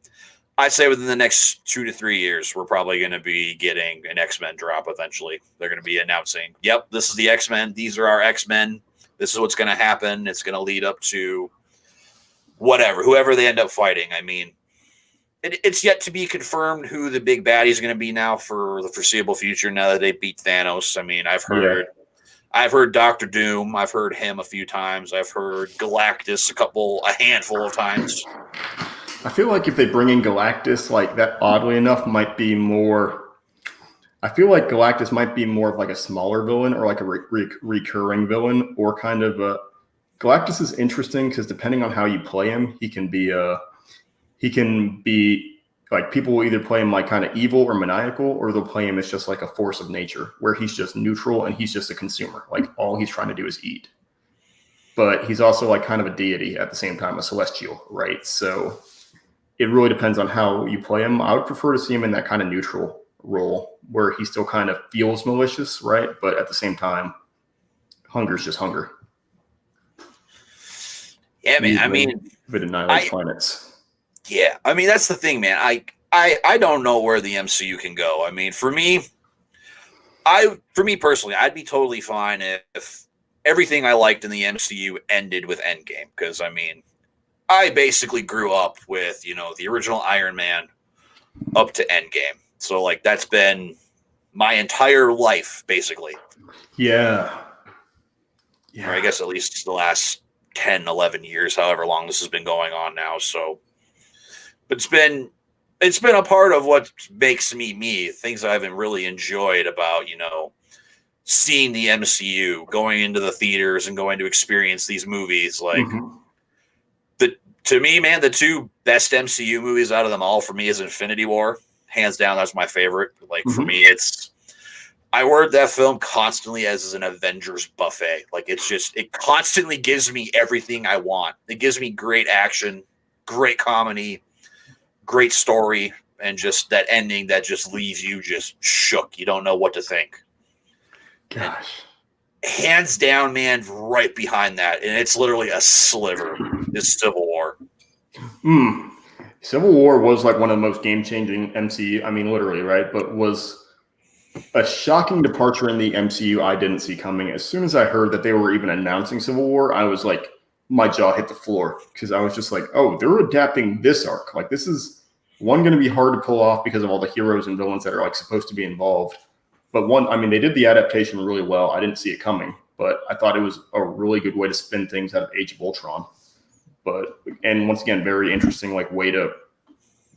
I'd say within the next 2 to 3 years, we're probably going to be getting an X-Men drop eventually. They're going to be announcing, yep, this is the X-Men. These are our X-Men. This is what's going to happen. It's going to lead up to whoever they end up fighting. I mean, it's yet to be confirmed who the big baddie is going to be now for the foreseeable future now that they beat Thanos. I mean, I've heard Doctor Doom. I've heard him a few times. I've heard Galactus a handful of times. I feel like if they bring in Galactus, that oddly enough might be more. I feel like Galactus might be more of a smaller villain or a recurring villain, or kind of a. Galactus is interesting because depending on how you play him, he can be people will either play him kind of evil or maniacal, or they'll play him as just a force of nature where he's just neutral and he's just a consumer. All he's trying to do is eat. But he's also kind of a deity at the same time, a celestial, right? So it really depends on how you play him. I would prefer to see him in that kind of neutral role where he still kind of feels malicious, right? But at the same time, hunger is just hunger. Yeah, man. I mean, if it annihilates planets. Yeah, I mean, that's the thing, man. I don't know where the MCU can go. I mean, for me personally, I'd be totally fine if everything I liked in the MCU ended with Endgame, because I mean, I basically grew up with, the original Iron Man up to Endgame. So that's been my entire life, basically. Yeah. Or I guess at least the last 10, 11 years, however long this has been going on now. So, but it's been a part of what makes me, things I haven't really enjoyed about, seeing the MCU, going into the theaters and going to experience these movies. To me, man, the two best MCU movies out of them all for me is Infinity War. Hands down, that's my favorite. For me, I word that film constantly as an Avengers buffet. It constantly gives me everything I want. It gives me great action, great comedy, great story, and just that ending that just leaves you just shook. You don't know what to think. Gosh. hands down, man, right behind that, and it's literally a sliver, is Civil War. Civil War was like one of the most game-changing MCU. I mean, literally, right? But was a shocking departure in the MCU I didn't see coming. As soon as I heard that they were even announcing Civil War, I was like, my jaw hit the floor because I was just like, oh, they're adapting this arc. Like, this is one going to be hard to pull off because of all the heroes and villains that are like supposed to be involved. But one, I mean, they did the adaptation really well. I didn't see it coming, but I thought it was a really good way to spin things out of Age of Ultron. But, and once again, very interesting, like, way to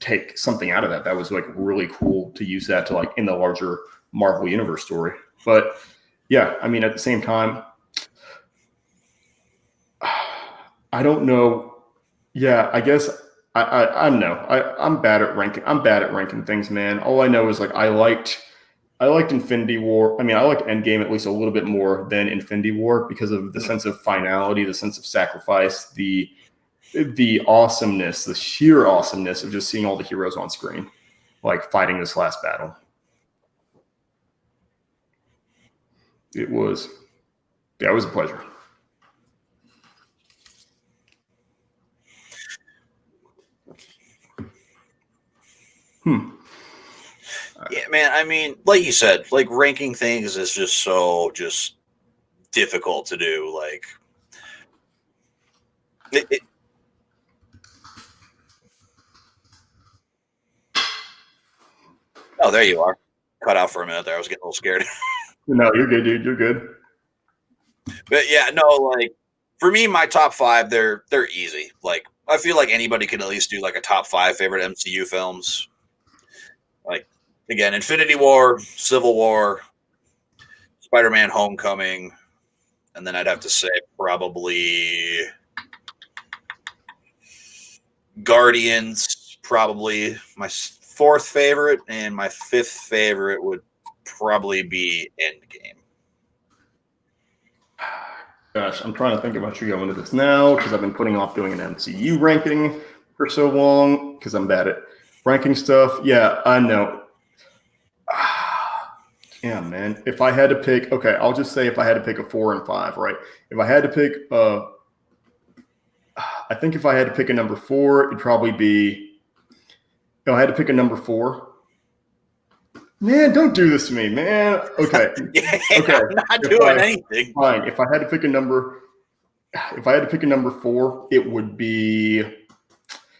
take something out of that. That was like really cool to use that to like in the larger Marvel Universe story. But yeah, I mean, at the same time, I don't know. Yeah, I guess I don't know. I'm bad at ranking. I'm bad at ranking things, man. All I know is like I liked Infinity War. I mean, I liked Endgame at least a little bit more than Infinity War because of the sense of finality, the sense of sacrifice, the awesomeness, the sheer awesomeness of just seeing all the heroes on screen, like fighting this last battle. That was a pleasure. Yeah, man. I mean, like you said, like ranking things is just just difficult to do. Like, oh, there you are. Cut out for a minute there. I was getting a little scared. No, you're good, dude. You're good. But yeah, no, like for me, my top five, they're easy. Like I feel like anybody can at least do like a top five favorite MCU films. Like again, Infinity War, Civil War, Spider-Man: Homecoming, and then I'd have to say probably Guardians, probably my fourth favorite, and my fifth favorite would probably be Endgame. Gosh, I'm trying to think about you going into this now because I've been putting off doing an MCU ranking for so long because I'm bad at ranking stuff. Yeah, I know. Yeah, man. If I had to pick, okay, I'll just say if I had to pick a 4 and 5, right? If I had to pick, I think if I had to pick a number 4, it'd probably be. If I had to pick a number 4. Man, don't do this to me, man. Okay. Yeah, okay. I'm not doing anything. Fine. If I had to pick a number 4, it would be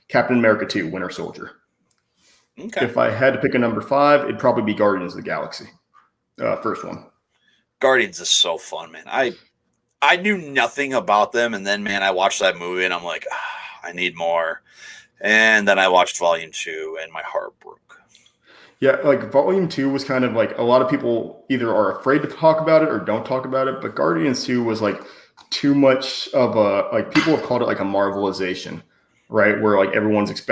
Captain America 2, Winter Soldier. Okay. If I had to pick a number 5, it'd probably be Guardians of the Galaxy. First one. Guardians is so fun, man. I knew nothing about them, and then man, I watched that movie and I'm like, I need more. And then I watched Volume 2 and my heart broke. Yeah, like Volume 2 was kind of like a lot of people either are afraid to talk about it or don't talk about it, but Guardians 2 was like too much of a, like people have called it like a Marvelization, right? Where like everyone's just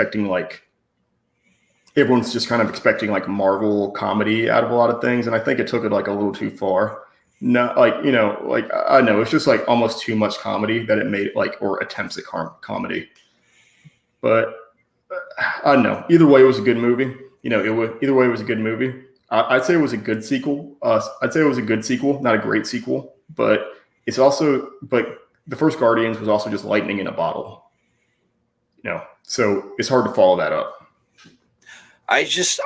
kind of expecting like Marvel comedy out of a lot of things. And I think it took it like a little too far. Not like, you know, like I know it's just like almost too much comedy that it made it like, or attempts at comedy. But I don't know. Either way, it was a good movie. You know, either way, it was a good movie. I'd say it was a good sequel. I'd say it was a good sequel, not a great sequel, but it's also, but the first Guardians was also just lightning in a bottle. You know, so it's hard to follow that up. I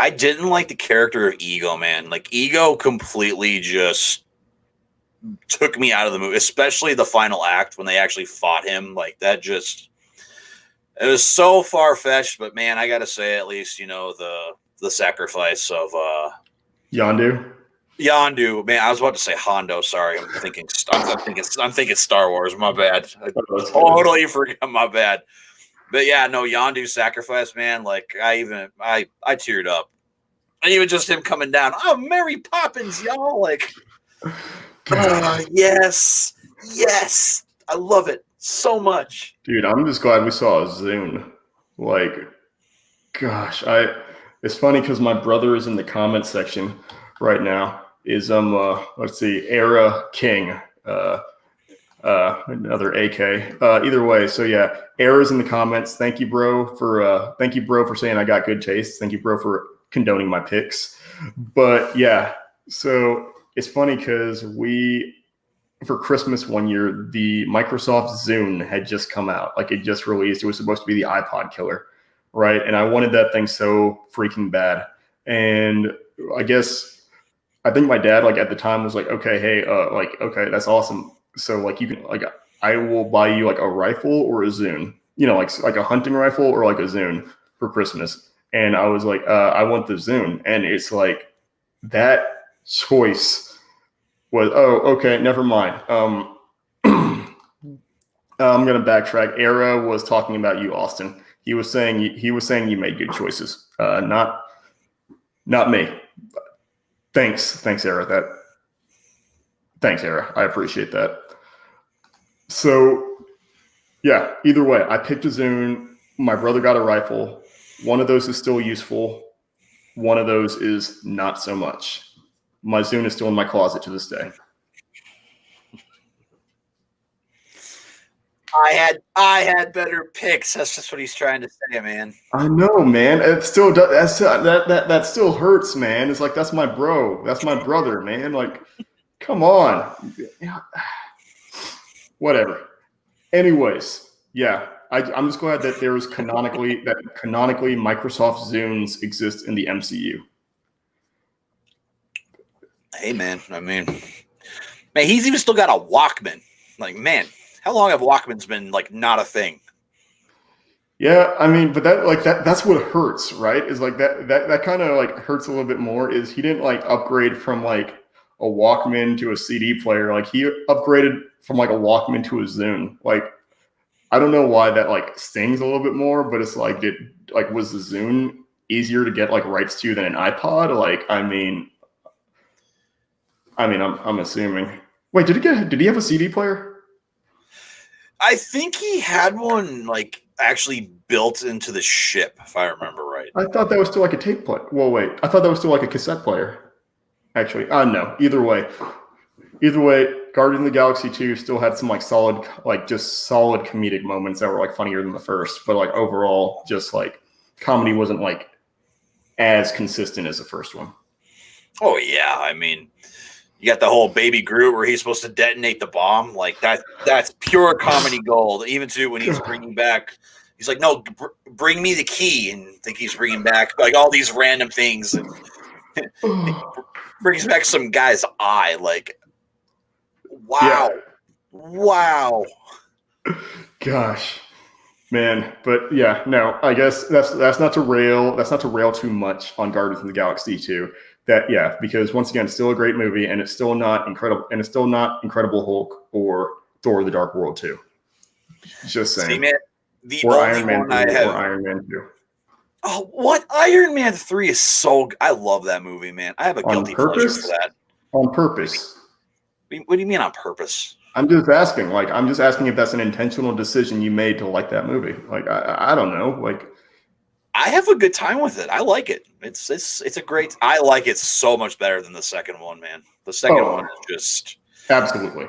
didn't like the character of Ego, man. Like Ego completely just took me out of the movie, especially the final act when they actually fought him. Like that just, it was so far-fetched, but man, I gotta say, at least, you know, the sacrifice of Yondu. Man, I was about to say Hondo. Sorry, I'm thinking Star Wars. My bad. I totally forgot. My bad. But yeah, no, Yondu's sacrifice, man. Like I teared up, and even just him coming down. Oh, Mary Poppins, y'all! Like, yes, I love it so much, dude. I'm just glad we saw a Zune. Like, gosh, it's funny because my brother is in the comment section right now. Is let's see, Era King. Another AK. Either way, so yeah, Era's in the comments. Thank you, bro, for saying I got good taste. Thank you, bro, for condoning my picks. But yeah, so it's funny because for Christmas one year, the Microsoft Zune had just come out. Like it just released. It was supposed to be the iPod killer, right? And I wanted that thing so freaking bad. And I think my dad, like at the time, was like, okay, hey, like, okay, that's awesome. So like you can like I will buy you like a rifle or a Zune, like a hunting rifle or like a Zune for Christmas. And I was like, I want the Zune. And it's like that choice was, oh, okay, never mind. I'm gonna backtrack. Era was talking about you, Austin. He was saying you made good choices. Not me. Thanks, Era. Thanks, Era. I appreciate that. So, yeah. Either way, I picked a Zune. My brother got a rifle. One of those is still useful. One of those is not so much. My Zune is still in my closet to this day. I had better picks. That's just what he's trying to say, man. I know, man. It still does. That still hurts, man. It's like that's my bro. That's my brother, man. Like, come on. Whatever. Anyways, yeah. I'm just glad that there is canonically Microsoft Zunes exist in the MCU. Hey, man. I mean, man, he's even still got a Walkman. Like, man. How long have Walkmans been like not a thing? Yeah, I mean, but that's what hurts, right? Is like that kind of like hurts a little bit more is he didn't like upgrade from like a Walkman to a CD player. Like he upgraded from like a Walkman to a Zune. Like I don't know why that like stings a little bit more, but it's like was the Zune easier to get like rights to than an iPod? Like I'm assuming. Wait, did he have a CD player? I think he had one like actually built into the ship, if I remember right. I thought that was still like a tape player. Well, wait, I thought that was still like a cassette player. Actually, no. Either way, Guardians of the Galaxy 2 still had some like solid comedic moments that were like funnier than the first, but like overall, just like comedy wasn't like as consistent as the first one. Oh yeah, I mean. You got the whole Baby Groot where he's supposed to detonate the bomb. Like that's pure comedy gold. Even too when he's bringing back, he's like, no, bring me the key. And I think he's bringing back like all these random things. And brings back some guy's eye. Like, wow. Yeah. Wow. Gosh, man. But yeah, no, I guess that's not to rail too much on Guardians of the Galaxy 2. Because once again, it's still a great movie, and it's still not incredible, and it's still not Incredible Hulk or Thor: The Dark World 2. Just saying. See, man, Iron Man 3 or Iron Man 2. Oh, what? Iron Man 3 is so. I love that movie, man. I have a guilty pleasure for that. On purpose. What do you mean on purpose? I'm just asking if that's an intentional decision you made to like that movie. Like I don't know. Like I have a good time with it. I like it. It's a great. I like it so much better than the second one, man. The second one is just absolutely.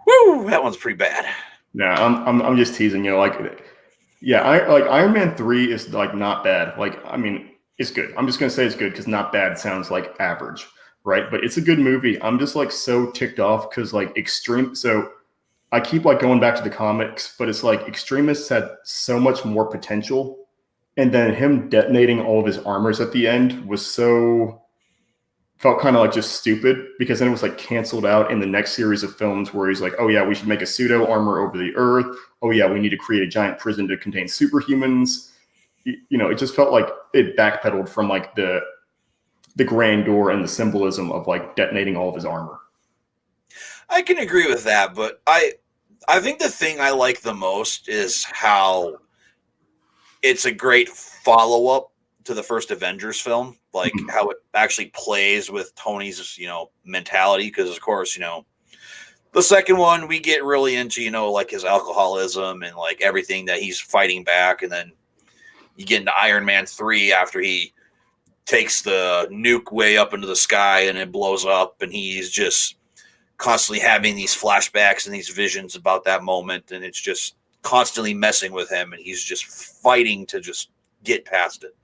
Woo! That one's pretty bad. Yeah, I'm just teasing you. Like, yeah, Iron Man 3 is like not bad. Like, I mean, it's good. I'm just gonna say it's good because not bad sounds like average, right? But it's a good movie. I'm just like so ticked off because like So I keep like going back to the comics, but it's like Extremists had so much more potential. And then him detonating all of his armors at the end felt kind of like just stupid because then it was like canceled out in the next series of films where he's like, oh yeah, we should make a pseudo armor over the earth. Oh yeah, we need to create a giant prison to contain superhumans. It just felt like it backpedaled from like the grandeur and the symbolism of like detonating all of his armor. I can agree with that, but I think the thing I like the most is how it's a great follow-up to the first Avengers film, like how it actually plays with Tony's, mentality. Because of course, the second one we get really into, like his alcoholism and like everything that he's fighting back. And then you get into Iron Man 3 after he takes the nuke way up into the sky and it blows up. And he's just constantly having these flashbacks and these visions about that moment. And it's just constantly messing with him. And he's just fighting to just get past it.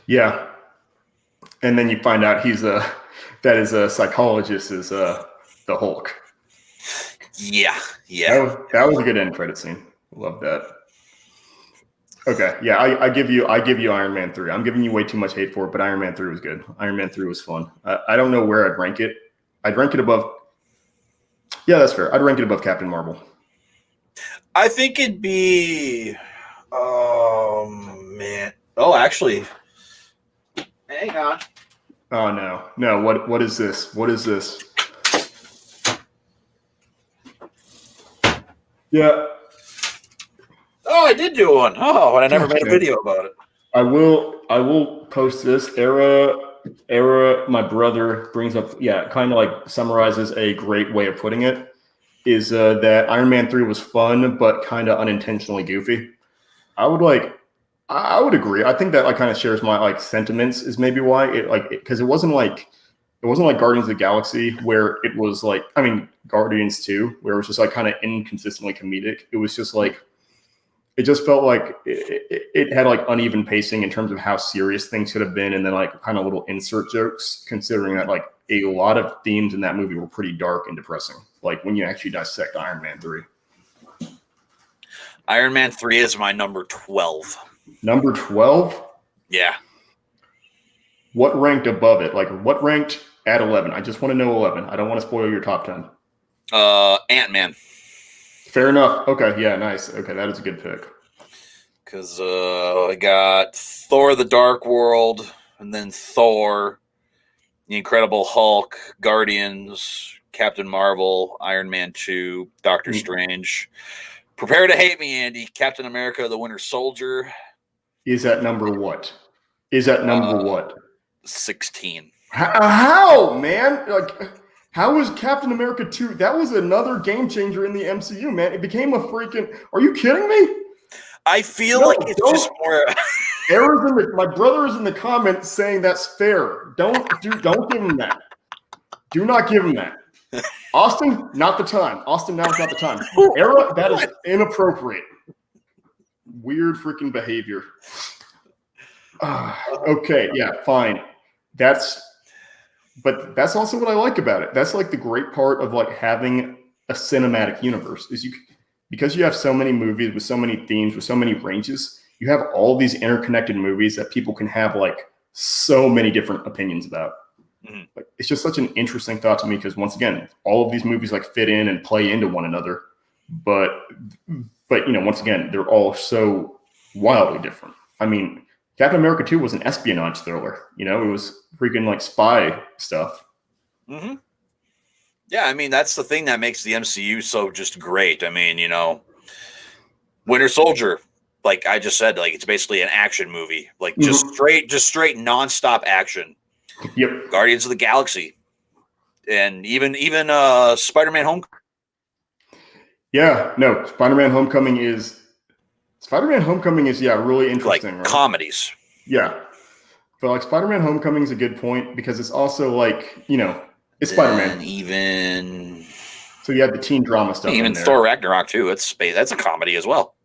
Yeah. And then you find out that his psychologist is the Hulk. Yeah. That was a good end credit scene. Love that. Okay, yeah, I give you Iron Man 3. I'm giving you way too much hate for it, but Iron Man 3 was good. Iron Man 3 was fun. I don't know where I'd rank it. I'd rank it above. Yeah, that's fair. I'd rank it above Captain Marvel. I think it'd be. Man. Oh, actually, hang on. Oh no! What is this? What is this? Yeah. Oh, I did do one. Oh, and I never made a video about it. I will post this. Era. My brother brings up. Yeah, kind of like summarizes a great way of putting it. Is that Iron Man 3 was fun, but kind of unintentionally goofy. I would agree. I think that like kind of shares my like sentiments. Is maybe why because it wasn't like Guardians of the Galaxy where it was like Guardians 2 where it was just like kind of inconsistently comedic. It was just like. It just felt like it had like uneven pacing in terms of how serious things could have been, and then like kind of little insert jokes. Considering that like a lot of themes in that movie were pretty dark and depressing. Like when you actually dissect Iron Man 3. Iron Man 3 is my number 12. Number 12? Yeah. What ranked above it? Like what ranked at 11? I just want to know 11. I don't want to spoil your top 10. Ant-Man. Fair enough. Okay, yeah, nice. Okay, that is a good pick. Because I got Thor: The Dark World, and then Thor, The Incredible Hulk, Guardians, Captain Marvel, Iron Man 2, Doctor Strange. Prepare to hate me, Andy. Captain America: The Winter Soldier. Is that number what? Is that number what? 16. How, man? Like... How was Captain America 2? That was another game changer in the MCU, man. It became a freaking... Are you kidding me? I feel like it's just more... My brother is in the comments saying that's fair. Don't give him that. Do not give him that. Austin, not the time. Austin, now is not the time. Era, that is inappropriate. Weird freaking behavior. Okay, yeah, fine. But that's also what I like about it. That's like the great part of like having a cinematic universe is because you have so many movies with so many themes, with so many ranges, you have all these interconnected movies that people can have like so many different opinions about. Mm-hmm. Like, it's just such an interesting thought to me because once again, all of these movies like fit in and play into one another. But once again, they're all so wildly different. I mean, Captain America 2 was an espionage thriller. It was freaking like spy stuff. Mm-hmm. Yeah, I mean, that's the thing that makes the MCU so just great. I mean, Winter Soldier, like I just said, like it's basically an action movie, like just straight nonstop action. Yep. Guardians of the Galaxy, and even Spider-Man Homecoming. Yeah, no, Spider-Man Homecoming is really interesting. Like comedies. Yeah. But like Spider-Man Homecoming is a good point because it's also like, it's Spider-Man. Even so you have the teen drama stuff. Even Thor Ragnarok too. That's a comedy as well.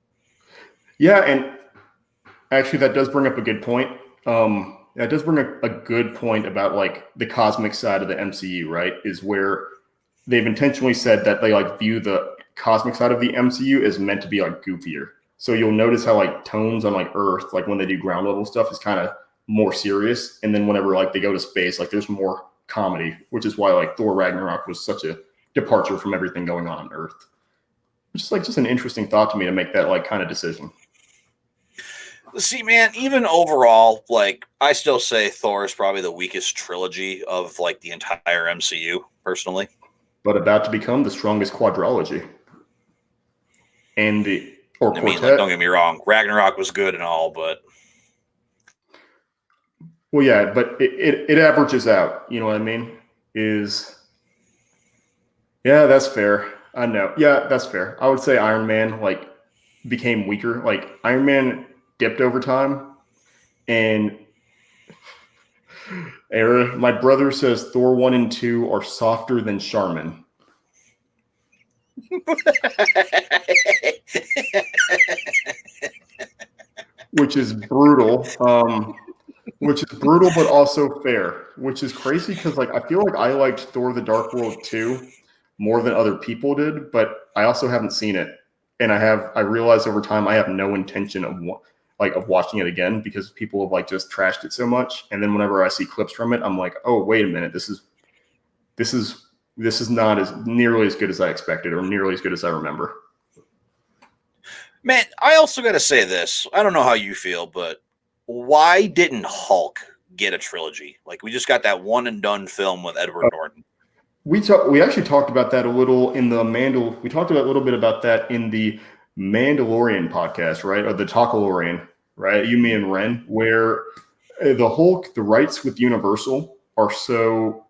Yeah, and actually that does bring up a good point. That does bring up a good point about like the cosmic side of the MCU, right? Is where they've intentionally said that they like view the cosmic side of the MCU as meant to be like goofier. So you'll notice how like tones on like Earth, like when they do ground level stuff, is kind of more serious, and then whenever like they go to space, like there's more comedy, which is why like Thor Ragnarok was such a departure from everything going on Earth. Which is like just an interesting thought to me to make that like kind of decision. See, man, even overall, like I still say Thor is probably the weakest trilogy of like the entire MCU, personally. But about to become the strongest quadrilogy. And quartet. Like, don't get me wrong, Ragnarok was good and all, but well, yeah, but it averages out. You know what I mean? Yeah, that's fair. I know. Yeah, that's fair. I would say Iron Man like became weaker. Like Iron Man dipped over time, and my brother says Thor 1 and 2 are softer than Charmin. Which is brutal. But also fair. Which is crazy because like I feel like I liked Thor: The Dark World 2 more than other people did, but I also haven't seen it. And I realized over time I have no intention of watching it again because people have like just trashed it so much. And then whenever I see clips from it, I'm like, oh, wait a minute, this is not as nearly as good as I expected or nearly as good as I remember. Man, I also got to say this. I don't know how you feel, but why didn't Hulk get a trilogy? Like, we just got that one and done film with Edward Norton. We actually talked about that a little in the we talked about a little bit about that in the Mandalorian podcast, right? Or the Talkalorian, right? You, me, and Ren, where the Hulk, the rights with Universal are so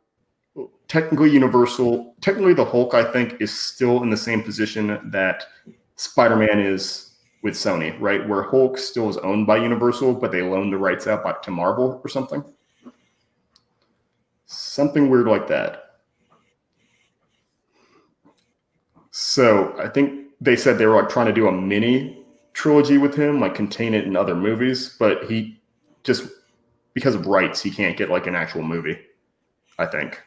technically Universal. Technically, the Hulk, I think, is still in the same position that Spider-Man is with Sony, right? Where Hulk still is owned by Universal, but they loan the rights out to Marvel or something. Something weird like that. So I think they said they were like trying to do a mini trilogy with him, like contain it in other movies, but he just, because of rights, he can't get like an actual movie, I think.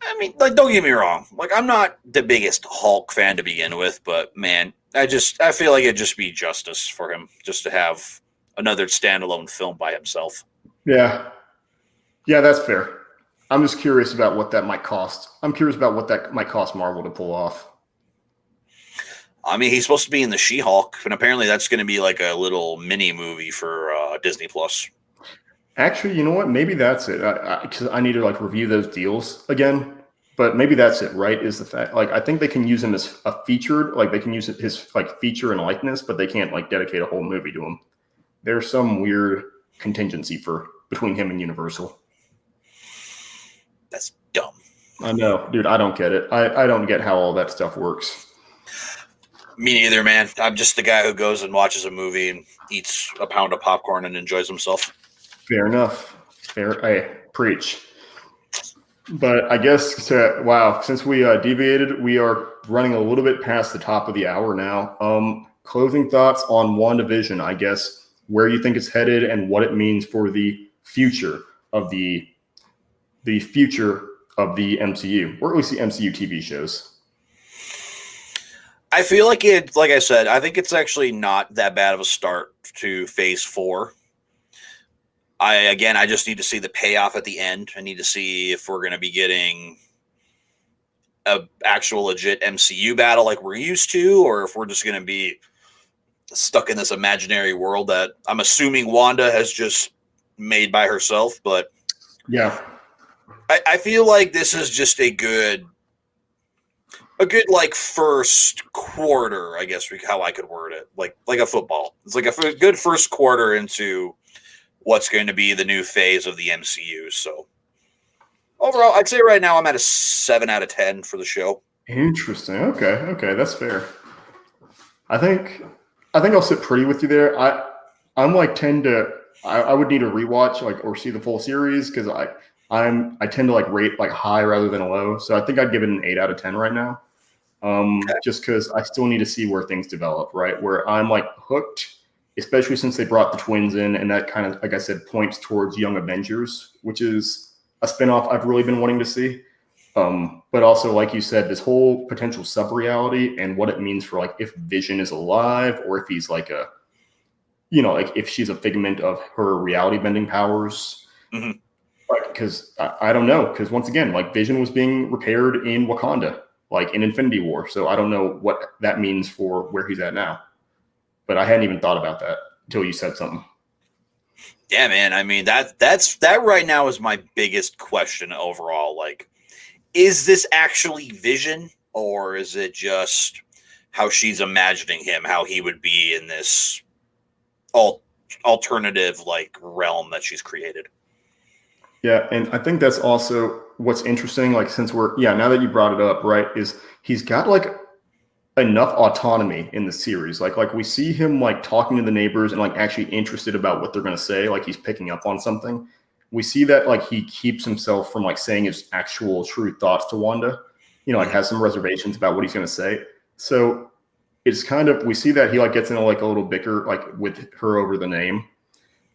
I mean, like, don't get me wrong. Like, I'm not the biggest Hulk fan to begin with, but man, I feel like it'd just be justice for him just to have another standalone film by himself. Yeah. Yeah, that's fair. I'm just curious about what that might cost. I'm curious about what that might cost Marvel to pull off. I mean, he's supposed to be in the She-Hulk, and apparently that's going to be like a little mini movie for Disney Plus. Actually, you know what? Maybe that's it. Because I need to like review those deals again. But maybe that's it, right? Is the fact, like, I think they can use him as a featured, like they can use his like feature and likeness, but they can't like dedicate a whole movie to him. There's some weird contingency between him and Universal. That's dumb. I know, dude. I don't get it. I don't get how all that stuff works. Me neither, man. I'm just the guy who goes and watches a movie and eats a pound of popcorn and enjoys himself. Fair enough. I preach. But I guess, since we deviated, we are running a little bit past the top of the hour now. Closing thoughts on WandaVision, I guess, where you think it's headed and what it means for the future of the MCU, or at least the MCU TV shows. I feel like like I said, I think it's actually not that bad of a start to phase 4. I just need to see the payoff at the end. I need to see if we're going to be getting a actual legit MCU battle like we're used to, or if we're just going to be stuck in this imaginary world that I'm assuming Wanda has just made by herself. But yeah, I feel like this is just a good like first quarter, I guess how I could word it, like a football. It's like a good first quarter into what's going to be the new phase of the MCU. So overall, I'd say right now I'm at a 7 out of 10 for the show. Interesting. Okay, that's fair. I think I'll sit pretty with you there. I'm like I would need to rewatch or see the full series because I tend to like rate like high rather than low. So I think I'd give it an 8 out of 10 right now. Just because I still need to see where things develop, right? Where I'm like hooked, especially since they brought the twins in, and that kind of, like I said, points towards Young Avengers, which is a spinoff I've really been wanting to see. But also, like you said, this whole potential sub-reality and what it means for like if Vision is alive or if he's like like if she's a figment of her reality bending powers. Mm-hmm. Because I don't know. Because once again, like Vision was being repaired in Wakanda, like in Infinity War. So I don't know what that means for where he's at now. But I hadn't even thought about that until you said something. Yeah, man. I mean, that right now is my biggest question overall. Like, is this actually Vision, or is it just how she's imagining him, how he would be in this alternative like realm that she's created? Yeah, and I think that's also what's interesting. Like, since now that you brought it up, right, is he's got like enough autonomy in the series. Like we see him like talking to the neighbors and like actually interested about what they're going to say. Like he's picking up on something. We see that like he keeps himself from like saying his actual true thoughts to Wanda. Like has some reservations about what he's going to say. So it's kind of, we see that he like gets in like a little bicker like with her over the name.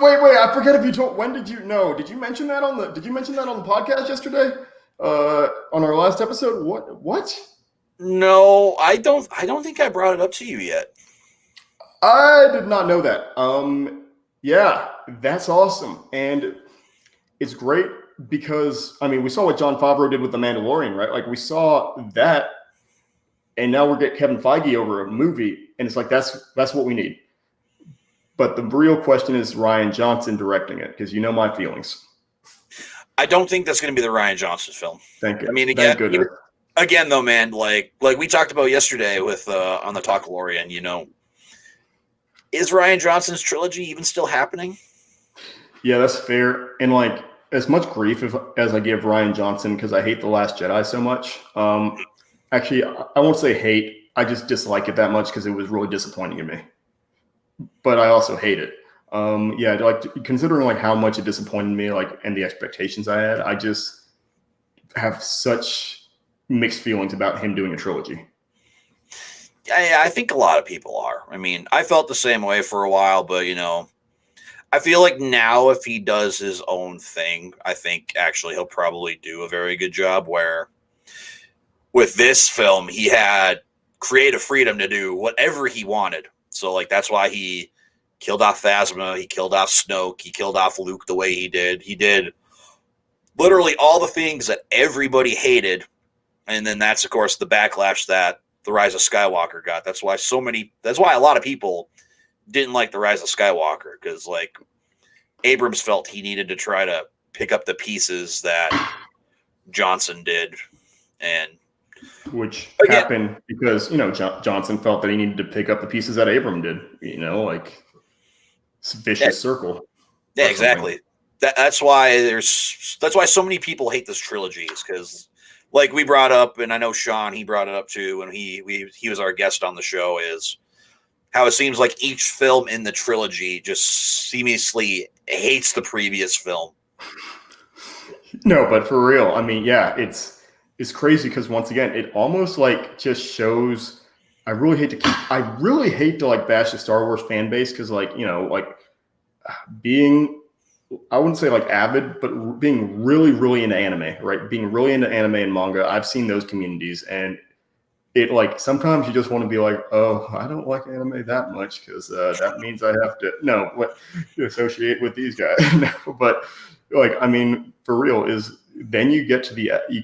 Wait! I forget if you told. When did you know? Did you mention that on the? Did you mention that on the podcast yesterday? On our last episode. What? No, I don't think I brought it up to you yet. I did not know that. Yeah, that's awesome, and it's great because I mean, we saw what Jon Favreau did with The Mandalorian, right? Like we saw that, and now we're getting Kevin Feige over a movie, and it's like that's what we need. But the real question is Rian Johnson directing it, because you know my feelings. I don't think that's going to be the Rian Johnson film. Thank you. I mean, Thank again, though, man, like we talked about yesterday with on the Talkalorian, you know, is Rian Johnson's trilogy even still happening? Yeah, that's fair. And like as much grief as I give Rian Johnson because I hate The Last Jedi so much. Actually, I won't say hate. I just dislike it that much because it was really disappointing to me. But I also hate it. Yeah, like considering like how much it disappointed me, like and the expectations I had, I just have such mixed feelings about him doing a trilogy. I think a lot of people are. I mean, I felt the same way for a while, but you know, I feel like now if he does his own thing, I think actually he'll probably do a very good job. Where with this film, he had creative freedom to do whatever he wanted. So like that's why he killed off Phasma, he killed off Snoke, he killed off Luke the way he did. He did literally all the things that everybody hated. And then that's of course the backlash that The Rise of Skywalker got. That's why a lot of people didn't like The Rise of Skywalker, because like Abrams felt he needed to try to pick up the pieces that Johnson did. And which happened because, you know, Johnson felt that he needed to pick up the pieces that Abram did, you know, like it's a vicious circle. Yeah, exactly. That's why so many people hate this trilogy, is because like we brought up, and I know Sean, he brought it up too, and he was our guest on the show, is how it seems like each film in the trilogy just seamlessly hates the previous film. No, but for real, I mean, yeah, it's crazy because once again, it almost like just shows. I really hate to like bash the Star Wars fan base because, like, you know, like being, I wouldn't say like avid, but being really, really into anime, right? Being really into anime and manga. I've seen those communities, and it like sometimes you just want to be like, oh, I don't like anime that much because that means I have to associate with these guys. No, but like, I mean, for real, is then you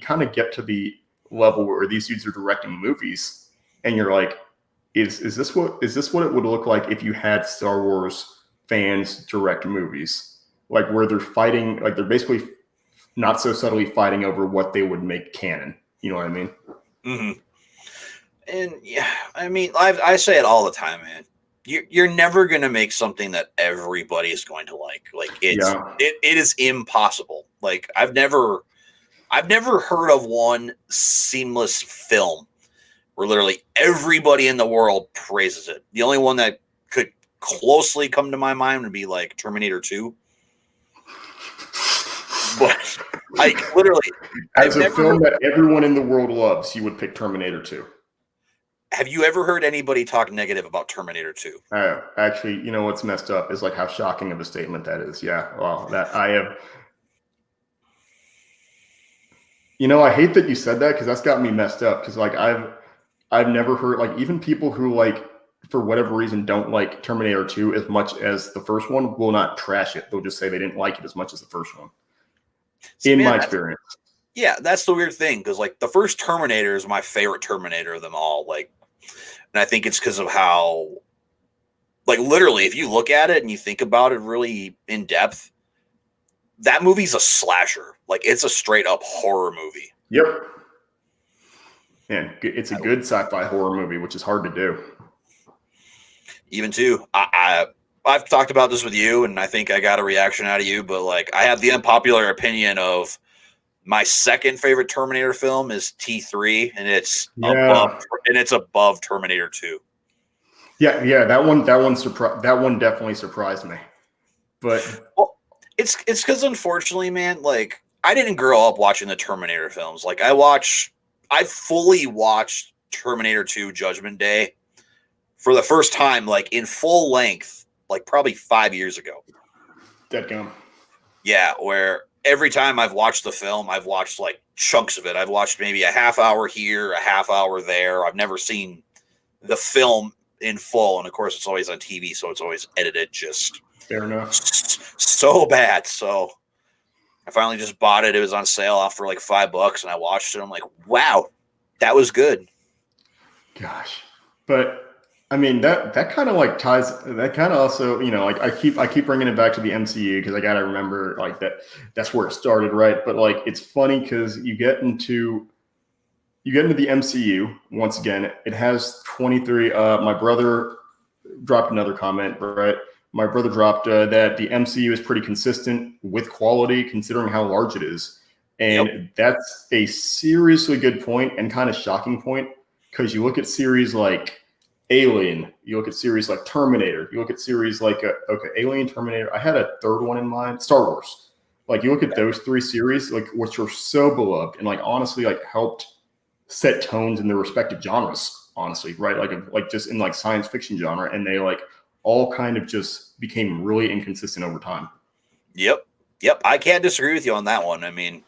kind of get to the level where these dudes are directing movies, and you're like, is this what it would look like if you had Star Wars fans direct movies, like where they're fighting, like they're basically not so subtly fighting over what they would make canon. You know what I mean? Mm-hmm. And yeah, I mean, I say it all the time, man. You're never gonna make something that everybody is going to like. Like it is impossible. Like I've never heard of one seamless film where literally everybody in the world praises it. The only one that could closely come to my mind would be like Terminator 2. But like literally, as a film that everyone in the world loves, you would pick Terminator 2. Have you ever heard anybody talk negative about Terminator 2? Actually, you know what's messed up is like how shocking of a statement that is. Yeah, well, that I have. You know, I hate that you said that because that's got me messed up. Because like I've never heard, like, even people who like for whatever reason don't like Terminator 2 as much as the first one will not trash it. They'll just say they didn't like it as much as the first one. See, my experience. Yeah, that's the weird thing, because like the first Terminator is my favorite Terminator of them all. Like, and I think it's because of how, like, literally, if you look at it and you think about it really in depth, that movie's a slasher. Like, it's a straight up horror movie. Yep. And it's a good sci-fi horror movie, which is hard to do. Even too, I've talked about this with you, and I think I got a reaction out of you, but like, I have the unpopular opinion of my second favorite Terminator film is T3, and it's above Terminator 2. Yeah, that one definitely surprised me. But well, it's because unfortunately, man, like I didn't grow up watching the Terminator films. Like I fully watched Terminator 2 Judgment Day for the first time, like in full length, like probably 5 years ago. Dead gum. Yeah, where every time I've watched the film, I've watched like chunks of it. I've watched maybe a half hour here, a half hour there. I've never seen the film in full, and of course, it's always on TV, so it's always edited just Fair enough. so bad. So I finally just bought it. It was on sale off for like $5, and I watched it. I'm like, wow, that was good. Gosh, but I mean that kind of like ties. That kind of also, like I keep bringing it back to the MCU because I gotta remember like that's where it started, right? But like it's funny because you get into the MCU once again. It has 23. My brother dropped another comment, right? My brother dropped that the MCU is pretty consistent with quality considering how large it is. And that's a seriously good point and kind of shocking point because you look at series like Alien, you look at series like Terminator, you look at series like, Alien, Terminator. I had a third one in mind, Star Wars. Like you look at those three series, like which are so beloved and like honestly like helped set tones in their respective genres, honestly, right? Like just in like science fiction genre, and they like all kind of just became really inconsistent over time. Yep. I can't disagree with you on that one. I mean,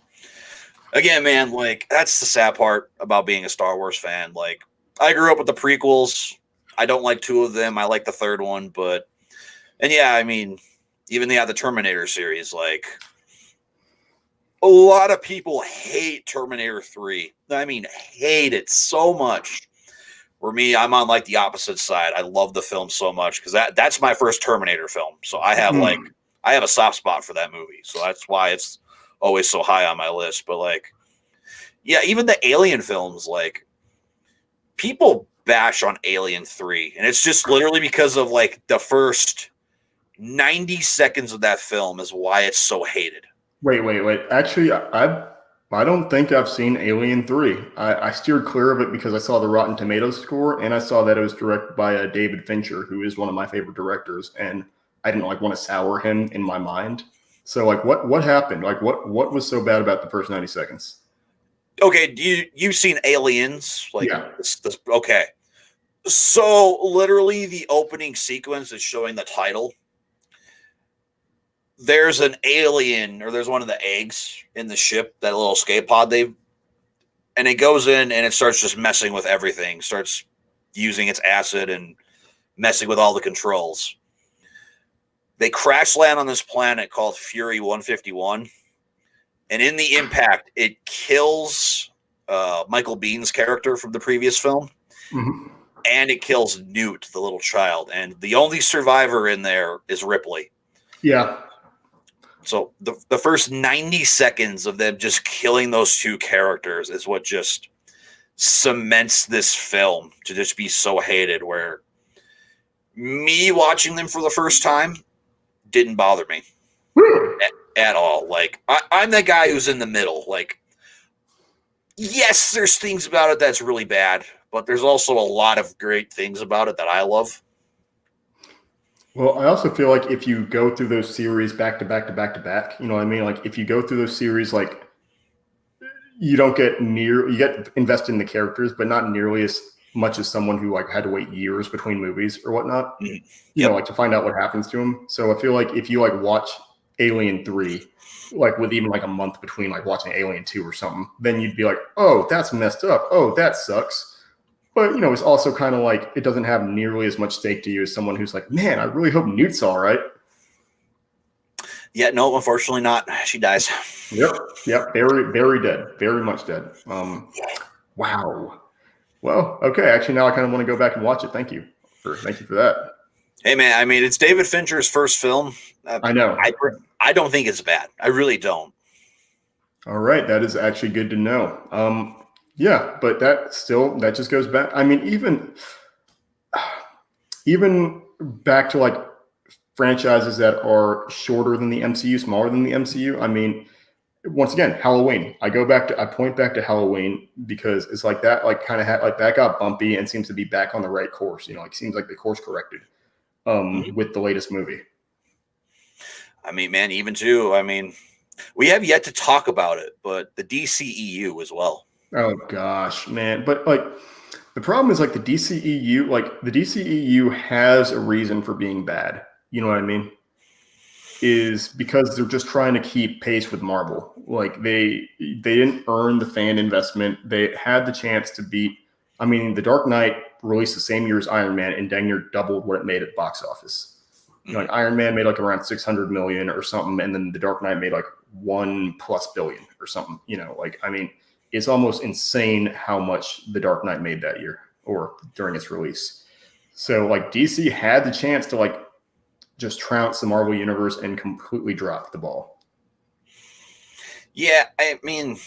again, man, like that's the sad part about being a Star Wars fan. Like I grew up with the prequels. I don't like two of them. I like the third one, and yeah, I mean, even the Terminator series, like a lot of people hate Terminator 3. I mean, hate it so much. For me, I'm on like the opposite side. I love the film so much because that's my first Terminator film. So I have I have a soft spot for that movie. So that's why it's always so high on my list. But like, yeah, even the Alien films, like people bash on Alien 3. And it's just literally because of like the first 90 seconds of that film is why it's so hated. Wait. Actually, I don't think I've seen Alien 3. I steered clear of it because I saw the Rotten Tomatoes score and I saw that it was directed by David Fincher, who is one of my favorite directors, and I didn't like want to sour him in my mind. So like what happened? Like what was so bad about the first 90 seconds? Okay, you've seen Aliens? Like yeah. Okay. So literally the opening sequence is showing the title. There's an alien, or there's one of the eggs in the ship, that little escape pod and it goes in and it starts just messing with everything, starts using its acid and messing with all the controls. They crash land on this planet called Fury 151. And in the impact, it kills Michael Bihn's character from the previous film. Mm-hmm. And it kills Newt, the little child. And the only survivor in there is Ripley. Yeah. So the first 90 seconds of them just killing those two characters is what just cements this film to just be so hated, where me watching them for the first time didn't bother me at all. Like I'm that guy who's in the middle. Like, yes, there's things about it that's really bad, but there's also a lot of great things about it that I love. Well, I also feel like if you go through those series back to back to back to back, you know what I mean? Like if you go through those series, like you get invested in the characters, but not nearly as much as someone who like had to wait years between movies or whatnot, you know, like to find out what happens to them. So I feel like if you like watch Alien 3, like with even like a month between like watching Alien 2 or something, then you'd be like, oh, that's messed up. Oh, that sucks. But, you know, it's also kind of like it doesn't have nearly as much stake to you as someone who's like, man, I really hope Newt's all right. Yeah, no, unfortunately not. She dies. Yep. Very, very dead. Very much dead. Wow. Well, okay. Actually, now I kind of want to go back and watch it. Thank you for that. Hey, man, I mean, it's David Fincher's first film. I know. I don't think it's bad. I really don't. All right. That is actually good to know. Yeah, but that just goes back. I mean, even back to like franchises that are shorter than the MCU, smaller than the MCU. I mean, once again, Halloween. I point back to Halloween because it's like that, like kind of like that got bumpy and seems to be back on the right course. You know, like seems like the course corrected with the latest movie. I mean, man, even too. I mean, we have yet to talk about it, but the DCEU as well. Oh gosh, man. But like the problem is like the DCEU has a reason for being bad. You know what I mean? is because they're just trying to keep pace with Marvel. Like they didn't earn the fan investment. They had the chance to beat. I mean, The Dark Knight released the same year as Iron Man, and dang near doubled what it made at box office. You know, like Iron Man made like around 600 million or something, and then The Dark Knight made like 1+ billion or something. You know, like I mean, it's almost insane how much The Dark Knight made that year or during its release. So like DC had the chance to like just trounce the Marvel universe and completely drop the ball. Yeah, I mean,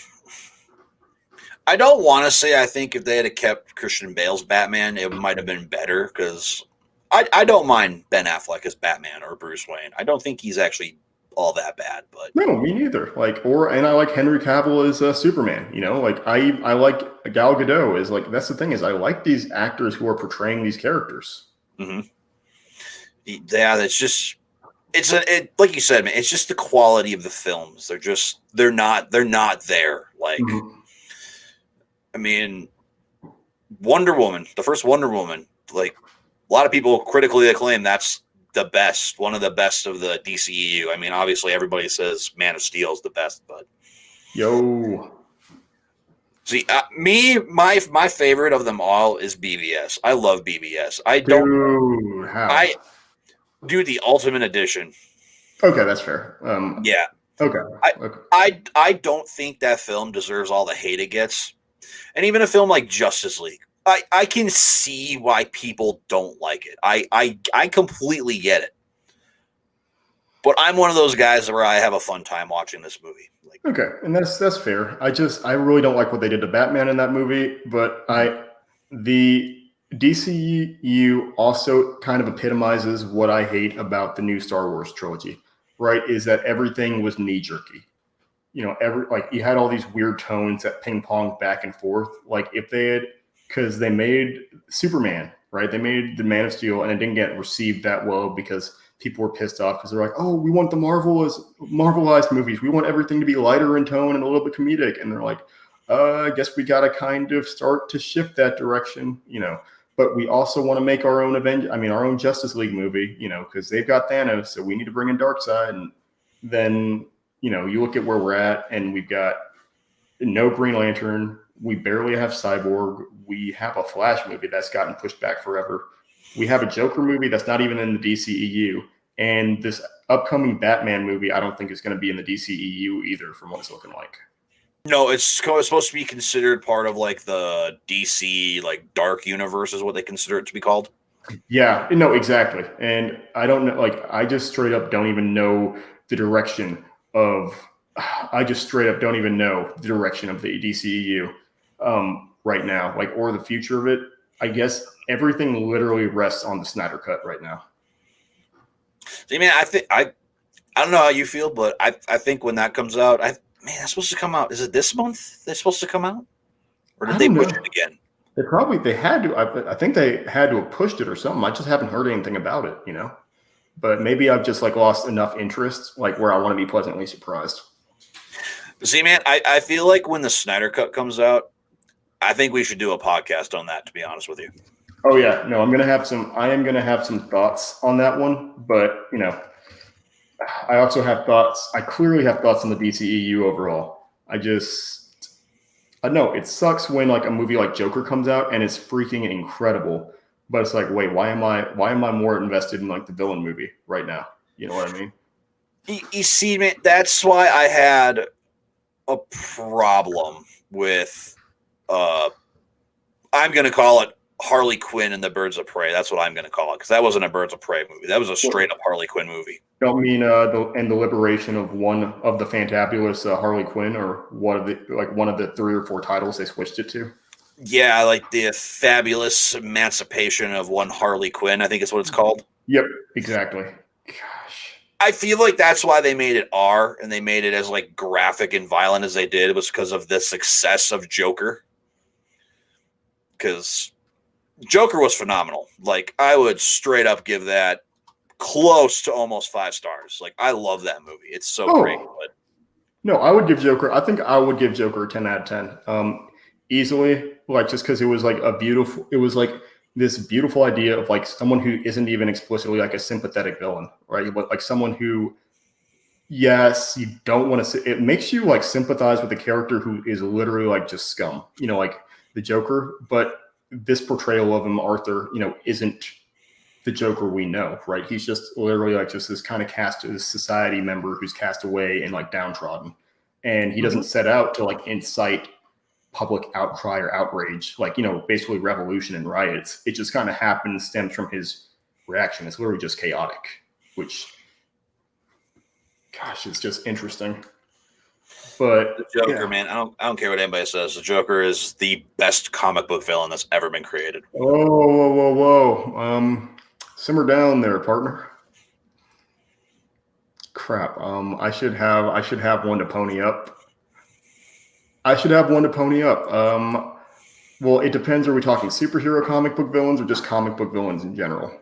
I don't want to say I think if they had kept Christian Bale's Batman, it might have been better because I don't mind Ben Affleck as Batman or Bruce Wayne. I don't think he's actually all that bad, but no, me neither. Like, and I like Henry Cavill as Superman. You know, like I like Gal Gadot is like that's the thing is I like these actors who are portraying these characters. Mm-hmm. Yeah, it's like you said, man. It's just the quality of the films. They're not there. Like, I mean, Wonder Woman, the first Wonder Woman, like a lot of people critically acclaim that's the best, one of the best of the DCEU. I mean, obviously everybody says Man of Steel is the best, but see, my favorite of them all is BVS. I love BVS. I do the Ultimate Edition. Okay, that's fair. Yeah. Okay. I don't think that film deserves all the hate it gets. And even a film like Justice League, I can see why people don't like it. I completely get it. But I'm one of those guys where I have a fun time watching this movie. Like, okay, and that's fair. I really don't like what they did to Batman in that movie, but the DCU also kind of epitomizes what I hate about the new Star Wars trilogy, right? Is that everything was knee jerky. You know, like you had all these weird tones that ping pong back and forth. Like if they had, because they made Superman, right? They made the Man of Steel, and it didn't get received that well because people were pissed off because they're like, oh, we want the Marvelized movies. We want everything to be lighter in tone and a little bit comedic. And they're like, I guess we got to kind of start to shift that direction, you know. But we also want to make our own our own Justice League movie, you know, because they've got Thanos, so we need to bring in Darkseid. And then, you know, you look at where we're at, and we've got no Green Lantern. We barely have Cyborg. We have a Flash movie that's gotten pushed back forever. We have a Joker movie that's not even in the DCEU. And this upcoming Batman movie, I don't think is going to be in the DCEU either, from what it's looking like. No, it's supposed to be considered part of like the DC like dark universe is what they consider it to be called. Yeah, no, exactly. And I don't know, like I just straight up don't even know the direction of the DCEU right now, like, or the future of it. I guess everything literally rests on the Snyder Cut right now. See, man, I don't know how you feel, but I think when that comes out, that's supposed to come out. Is it this month? They're supposed to come out, or did they push it again? They had to. I think they had to have pushed it or something. I just haven't heard anything about it, you know. But maybe I've just like lost enough interest, like where I want to be pleasantly surprised. See, man, I feel like when the Snyder Cut comes out, I think we should do a podcast on that, to be honest with you. Oh yeah, no, I am gonna have some thoughts on that one, but you know, I also have thoughts. I clearly have thoughts on the DCEU overall. I know it sucks when like a movie like Joker comes out and it's freaking incredible, but it's like, wait, why am I more invested in like the villain movie right now? You know what I mean? You see, man, that's why I had a problem with I'm going to call it Harley Quinn and the Birds of Prey. That's what I'm going to call it, because that wasn't a Birds of Prey movie. That was a straight up Harley Quinn movie. Don't mean the liberation of one of the fantabulous Harley Quinn, or one of the 3 or 4 titles they switched it to. Yeah, like the fabulous emancipation of one Harley Quinn, I think is what it's called. Yep, exactly. Gosh. I feel like that's why they made it R, and they made it as like graphic and violent as they did. It was because of the success of Joker. Because Joker was phenomenal. Like, I would straight up give that close to almost 5 stars. Like, I love that movie. It's so great. But no, I would give Joker. I think I would give Joker a 10 out of 10. Easily, like, just because it was like this beautiful idea of like someone who isn't even explicitly like a sympathetic villain, right? But like someone who yes, you don't want to see it. Makes you like sympathize with the character who is literally like just scum, like the Joker. But this portrayal of him, Arthur, isn't the Joker we know, right? He's just literally like just this kind of this society member who's cast away and like downtrodden. And he doesn't set out to like incite public outcry or outrage, like, basically revolution and riots. It just kind of happens, stems from his reaction. It's literally just chaotic, which, gosh, it's just interesting. But the Joker, man, I don't care what anybody says. The Joker is the best comic book villain that's ever been created. Whoa. Simmer down there, partner. Crap. I should have one to pony up. Well, it depends. Are we talking superhero comic book villains or just comic book villains in general?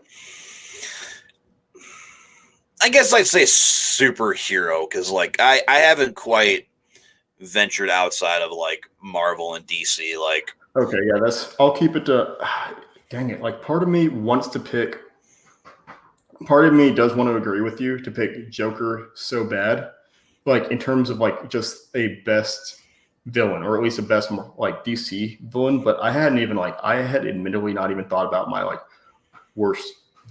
I guess I'd say superhero, because like I haven't quite ventured outside of like Marvel and DC. Like, okay, yeah, I'll keep it to. Dang it! Like, part of me wants to pick. Part of me does want to agree with you to pick Joker so bad, like in terms of like just a best villain, or at least a best like DC villain. But I had admittedly not even thought about my like worst,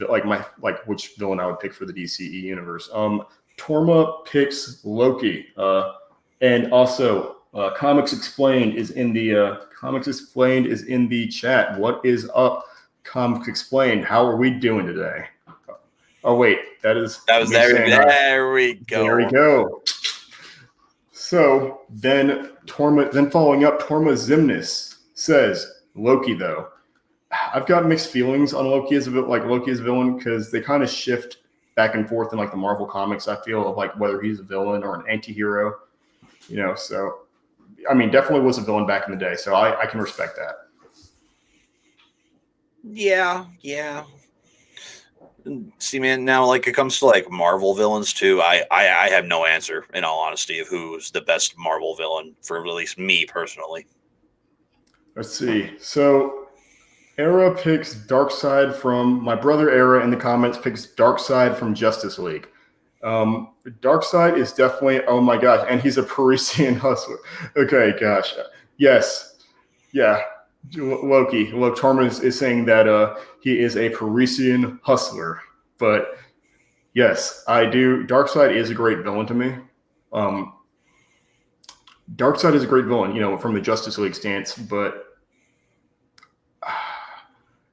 like my like which villain I would pick for the DCE universe. Torma picks Loki, and also Comics Explained is in the chat. What is up, Comics Explained? How are we doing today? Oh wait, that was there we go. There we go. So then following up, Torma Zimnis says Loki though. I've got mixed feelings on Loki as a villain, because they kind of shift back and forth in like the Marvel comics. I feel of like whether he's a villain or an anti-hero, So I mean, definitely was a villain back in the day, so I can respect that. Yeah. See, man, now like it comes to like Marvel villains too. I have no answer, in all honesty, of who's the best Marvel villain for at least me personally. Let's see. So Era picks Darkseid from my brother. Era in the comments picks Darkseid from Justice League. Darkseid is definitely, oh my gosh, and he's a Parisian hustler. Okay, gosh, yes, yeah. Loki. Look, Tormund is saying that he is a Parisian hustler. But yes, I do. Darkseid is a great villain to me. Darkseid is a great villain, from the Justice League stance. But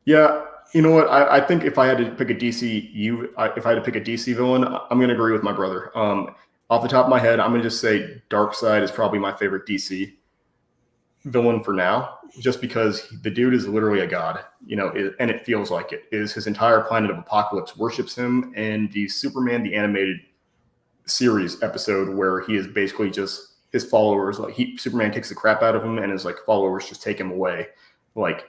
yeah, you know what? I think if I had to pick a DC villain, I'm going to agree with my brother. Off the top of my head, I'm going to just say Darkseid is probably my favorite DC villain for now, just because the dude is literally a god, and it feels like it is. His entire planet of Apocalypse worships him, and the Superman the animated series episode where he is basically just his followers, like Superman kicks the crap out of him and his like followers just take him away, like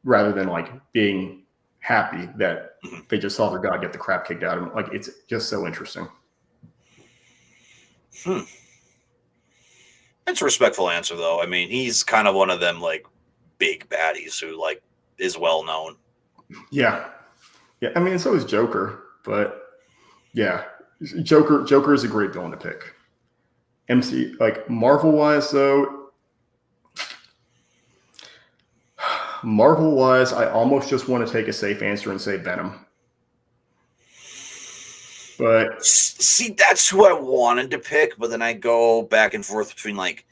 rather than like being happy that they just saw their god get the crap kicked out of him. Like, it's just so interesting. That's a respectful answer, though. I mean, he's kind of one of them like big baddies who like is well known. Yeah. I mean, so is Joker, but yeah, Joker is a great villain to pick. Like Marvel wise, though, I almost just want to take a safe answer and say Venom. But see, that's who I wanted to pick, but then I go back and forth between like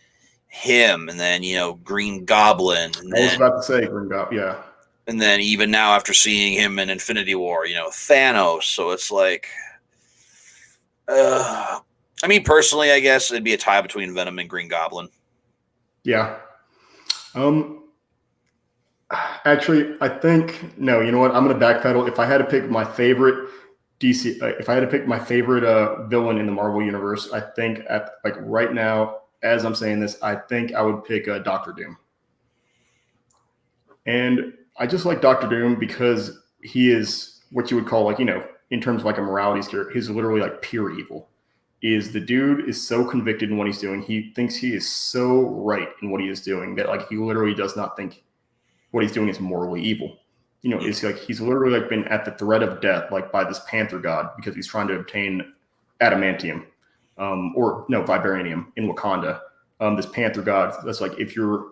him and then Green Goblin. And I was about to say Green Goblin, yeah. And then even now, after seeing him in Infinity War, Thanos. So it's like, I mean, personally, I guess it'd be a tie between Venom and Green Goblin. Yeah. Actually, I think no. You know what? I'm going to backpedal. If I had to pick my favorite DC, if I had to pick my favorite villain in the Marvel universe, I think right now, as I'm saying this, I think I would pick Doctor Doom. And I just like Doctor Doom because he is what you would call in terms of like a morality scare, he's literally like pure evil. The dude is so convicted in what he's doing. He thinks he is so right in what he is doing that like he literally does not think what he's doing is morally evil. It's like he's literally been at the threat of death, like by this panther god, because he's trying to obtain adamantium. or no, vibranium in Wakanda. This panther god that's like, if your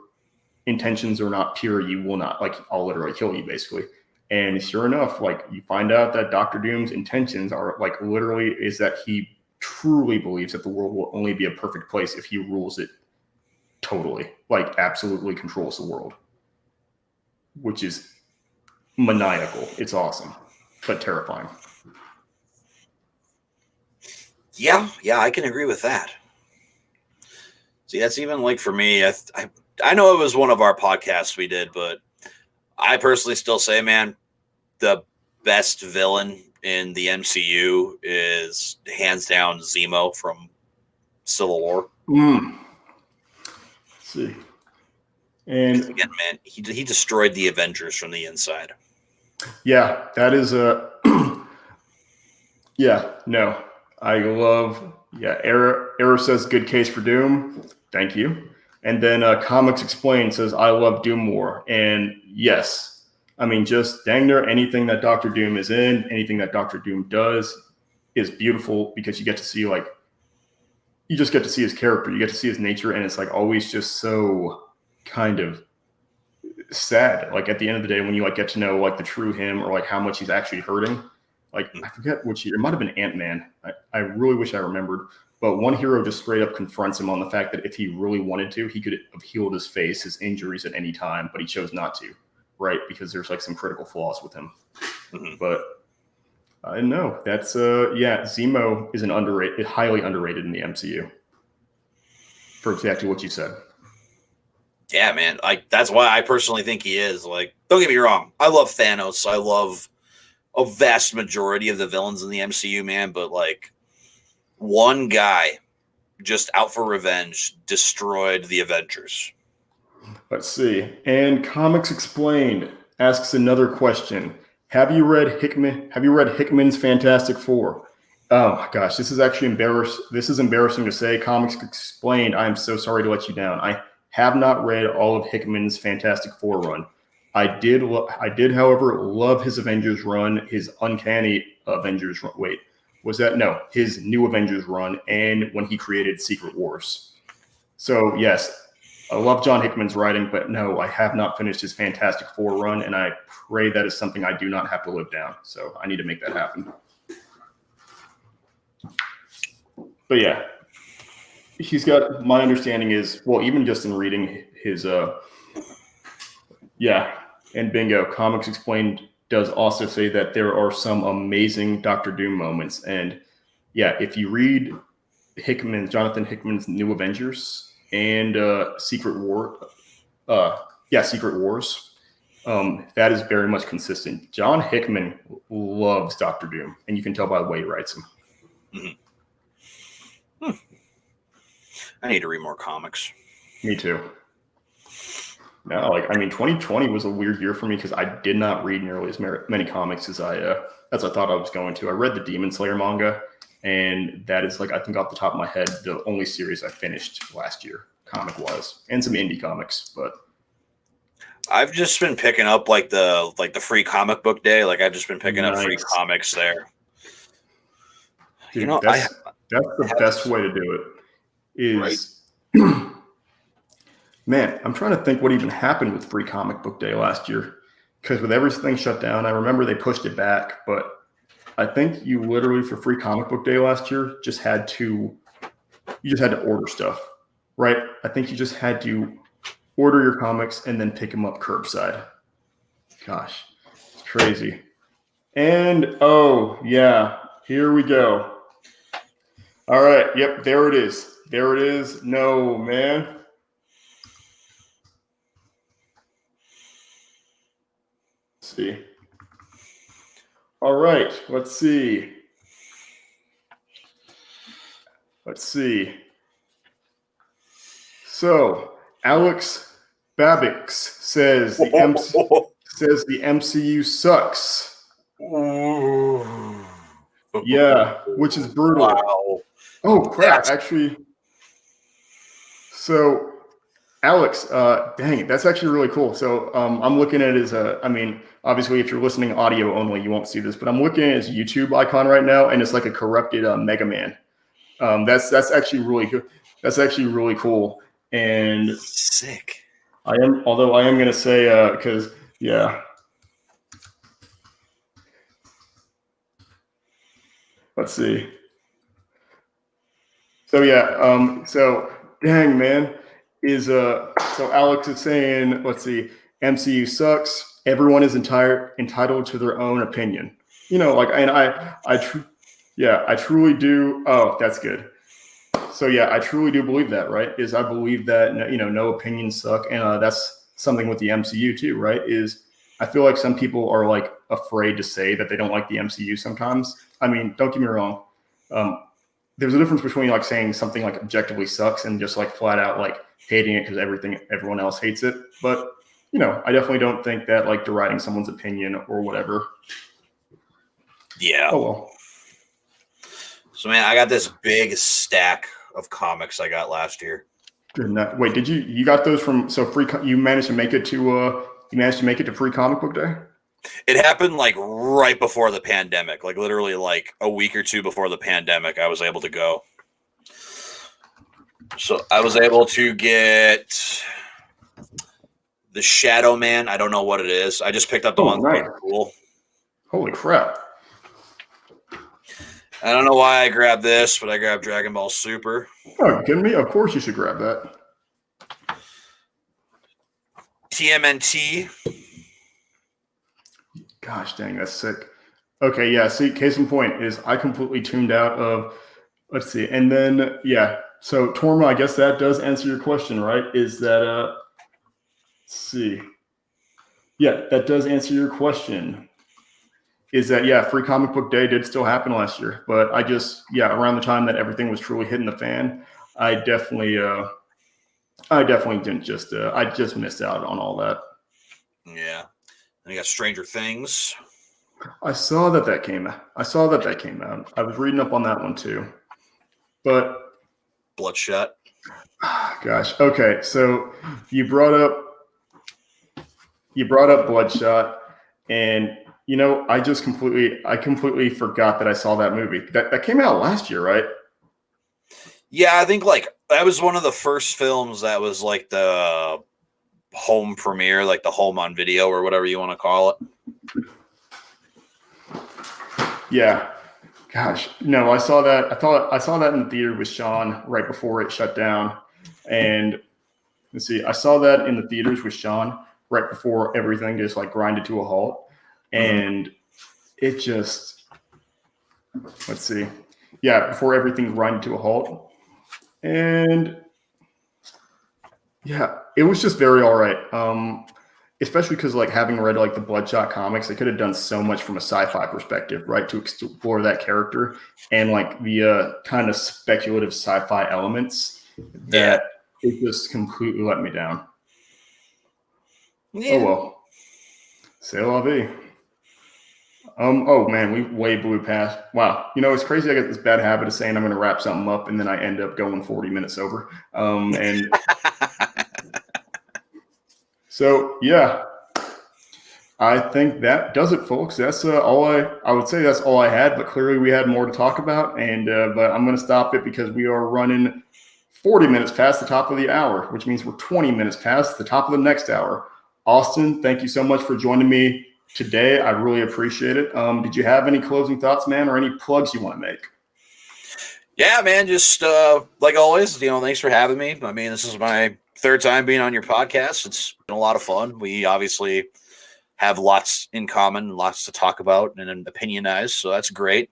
intentions are not pure, you will not, like, I'll literally kill you, basically. And sure enough, like, you find out that Doctor Doom's intentions are like literally is that he truly believes that the world will only be a perfect place if he rules it totally, like absolutely controls the world, which is maniacal. It's awesome, but terrifying. Yeah, I can agree with that. See, that's even like for me. I know it was one of our podcasts we did, but I personally still say, man, the best villain in the MCU is hands down Zemo from Civil War. Let's see. And again, man, he destroyed the Avengers from the inside. Yeah, that is a. Yeah, no, I love. Yeah, Error says good case for Doom. Thank you. And then Comics Explained says I love Doom more. And yes, I mean, just dang near anything that Doctor Doom is in, anything that Doctor Doom does is beautiful because you get to see, like, you just get to see his character, you get to see his nature, and it's like always just so kind of sad. Like at the end of the day, when you like get to know like the true him or like how much he's actually hurting. Like I forget which year, it might have been Ant-Man. I really wish I remembered. But one hero just straight up confronts him on the fact that if he really wanted to, he could have healed his face, his injuries at any time, but he chose not to, right? Because there's like some critical flaws with him. Mm-hmm. But I know that's Zemo is an underrated, highly underrated in the MCU for exactly what you said. Yeah, man. Like that's why I personally think he is. Like, don't get me wrong, I love Thanos. I love a vast majority of the villains in the MCU, man. But like, one guy just out for revenge destroyed the Avengers. Let's see. And Comics Explained asks another question. Have you read Hickman's Fantastic Four? Oh my gosh, this is actually embarrassing to say. Comics Explained, I am so sorry to let you down. I have not read all of Hickman's Fantastic Four run. I did, however, love his Avengers run, his Uncanny Avengers run. Wait, was that? No, his New Avengers run, and when he created Secret Wars. So yes, I love John Hickman's writing, but no, I have not finished his Fantastic Four run, and I pray that is something I do not have to live down. So I need to make that happen. But yeah, he's got, my understanding is, well, even just in reading his, and bingo, Comics Explained does also say that there are some amazing Doctor Doom moments. And yeah, if you read Jonathan Hickman's New Avengers and Secret Wars, that is very much consistent. John Hickman loves Doctor Doom, and you can tell by the way he writes him. Mm-hmm. I need to read more comics. Me too. No, 2020 was a weird year for me because I did not read nearly as many comics as I thought I was going to. I read the Demon Slayer manga, and that is, I think off the top of my head, the only series I finished last year, comic-wise, and some indie comics. But I've just been picking up the free comic book day. I've just been picking up free comics there. Dude, that's the best way to do it. Is right. Man, I'm trying to think what even happened with Free Comic Book Day last year, because with everything shut down, I remember they pushed it back, but I think you literally for Free Comic Book Day last year just had to order stuff, right? I think you just had to order your comics and then pick them up curbside. Gosh, it's crazy. And oh yeah, here we go. All right, yep, there it is. There it is. No, man. Let's see. All right, let's see. So, Alex Babix says the MCU sucks. Yeah, which is brutal. Wow. Oh crap! Actually, so Alex, dang it, that's actually really cool. So I'm looking at his, obviously if you're listening audio only, you won't see this, but I'm looking at his YouTube icon right now, and it's like a corrupted Mega Man. That's actually really good. That's actually really cool. And Sick. although I am gonna say, because yeah. Let's see. So yeah, so dang man, so Alex is saying, let's see, MCU sucks. Everyone is entitled to their own opinion. Like, and I truly do. Oh, that's good. So yeah, I truly do believe that, right? I believe that no opinions suck, and that's something with the MCU too, right? I feel like some people are like afraid to say that they don't like the MCU sometimes. I mean, don't get me wrong. There's a difference between like saying something like objectively sucks and just like flat out like hating it because everyone else hates it. But I definitely don't think that like deriding someone's opinion or whatever. Yeah. Oh well. So man, I got this big stack of comics I got last year. Good enough. Wait, did you got those from free? You managed to make it to Free Comic Book Day? It happened like right before the pandemic, like literally like a week or two before the pandemic, I was able to go. So I was able to get the Shadow Man. I don't know what it is. I just picked up the one that was cool. Holy crap. I don't know why I grabbed this, but I grabbed Dragon Ball Super. Oh, kidding me? Of course you should grab that. TMNT. Gosh dang, that's sick. Okay, yeah. See, case in point is I completely tuned out of. Let's see, and then yeah. So Torma, I guess that does answer your question, right? Is that let's see? Yeah, that does answer your question. Is that yeah? Free Comic Book Day did still happen last year, but I just around the time that everything was truly hitting the fan, I definitely didn't just I just missed out on all that. Yeah. And you got Stranger Things. I saw that came out. I was reading up on that one too. But Bloodshot. Gosh. Okay. So you brought up Bloodshot, and I completely forgot that I saw that movie. That came out last year, right? Yeah, I think like that was one of the first films that was like the home premiere, like the home on video or whatever you want to call it. Yeah. Gosh, no, I saw that. I saw that in the theater with Sean right before it shut down. And let's see, I saw that in the theaters with Sean right before everything just like grinded to a halt. And it just, let's see. Yeah, before everything grinded to a halt. And yeah, it was just very all right. Especially because like having read like the Bloodshot comics, they could have done so much from a sci-fi perspective, right? To explore that character and like the kind of speculative sci-fi elements that it just completely let me down. Yeah. Oh well. C'est la vie. Oh man, we way blew past. Wow. It's crazy. I got this bad habit of saying I'm going to wrap something up and then I end up going 40 minutes over. And so, yeah, I think that does it, folks. That's all I would say that's all I had, but clearly we had more to talk about. And but I'm going to stop it because we are running 40 minutes past the top of the hour, which means we're 20 minutes past the top of the next hour. Austin, thank you so much for joining me today. I really appreciate it. Did you have any closing thoughts, man, or any plugs you want to make? Yeah, man, just like always, thanks for having me. I mean, this is my third time being on your podcast. It's been a lot of fun. We obviously have lots in common, lots to talk about and opinionize, so that's great.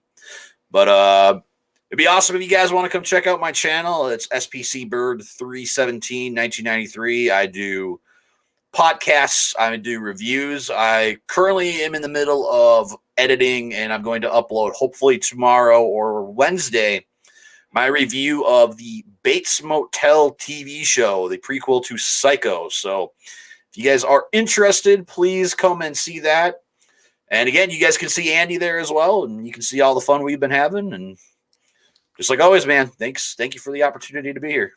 But it'd be awesome if you guys want to come check out my channel. It's SPC Bird 317 1993. I do podcasts. I do reviews. I currently am in the middle of editing, and I'm going to upload hopefully tomorrow or Wednesday my review of the Bates Motel TV show, the prequel to Psycho. So if you guys are interested, please come and see that. And again, you guys can see Andy there as well, and you can see all the fun we've been having. And just like always, man, thanks. Thank you for the opportunity to be here.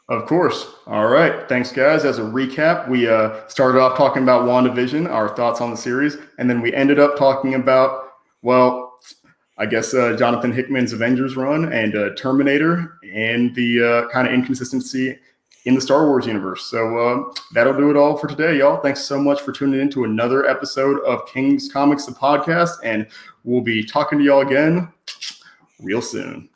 Of course. All right. Thanks, guys. As a recap, we started off talking about WandaVision, our thoughts on the series, and then we ended up talking about, well, I guess Jonathan Hickman's Avengers run and Terminator and the kind of inconsistency in the Star Wars universe. So that'll do it all for today, y'all. Thanks so much for tuning in to another episode of King's Comics, the podcast, and we'll be talking to y'all again real soon.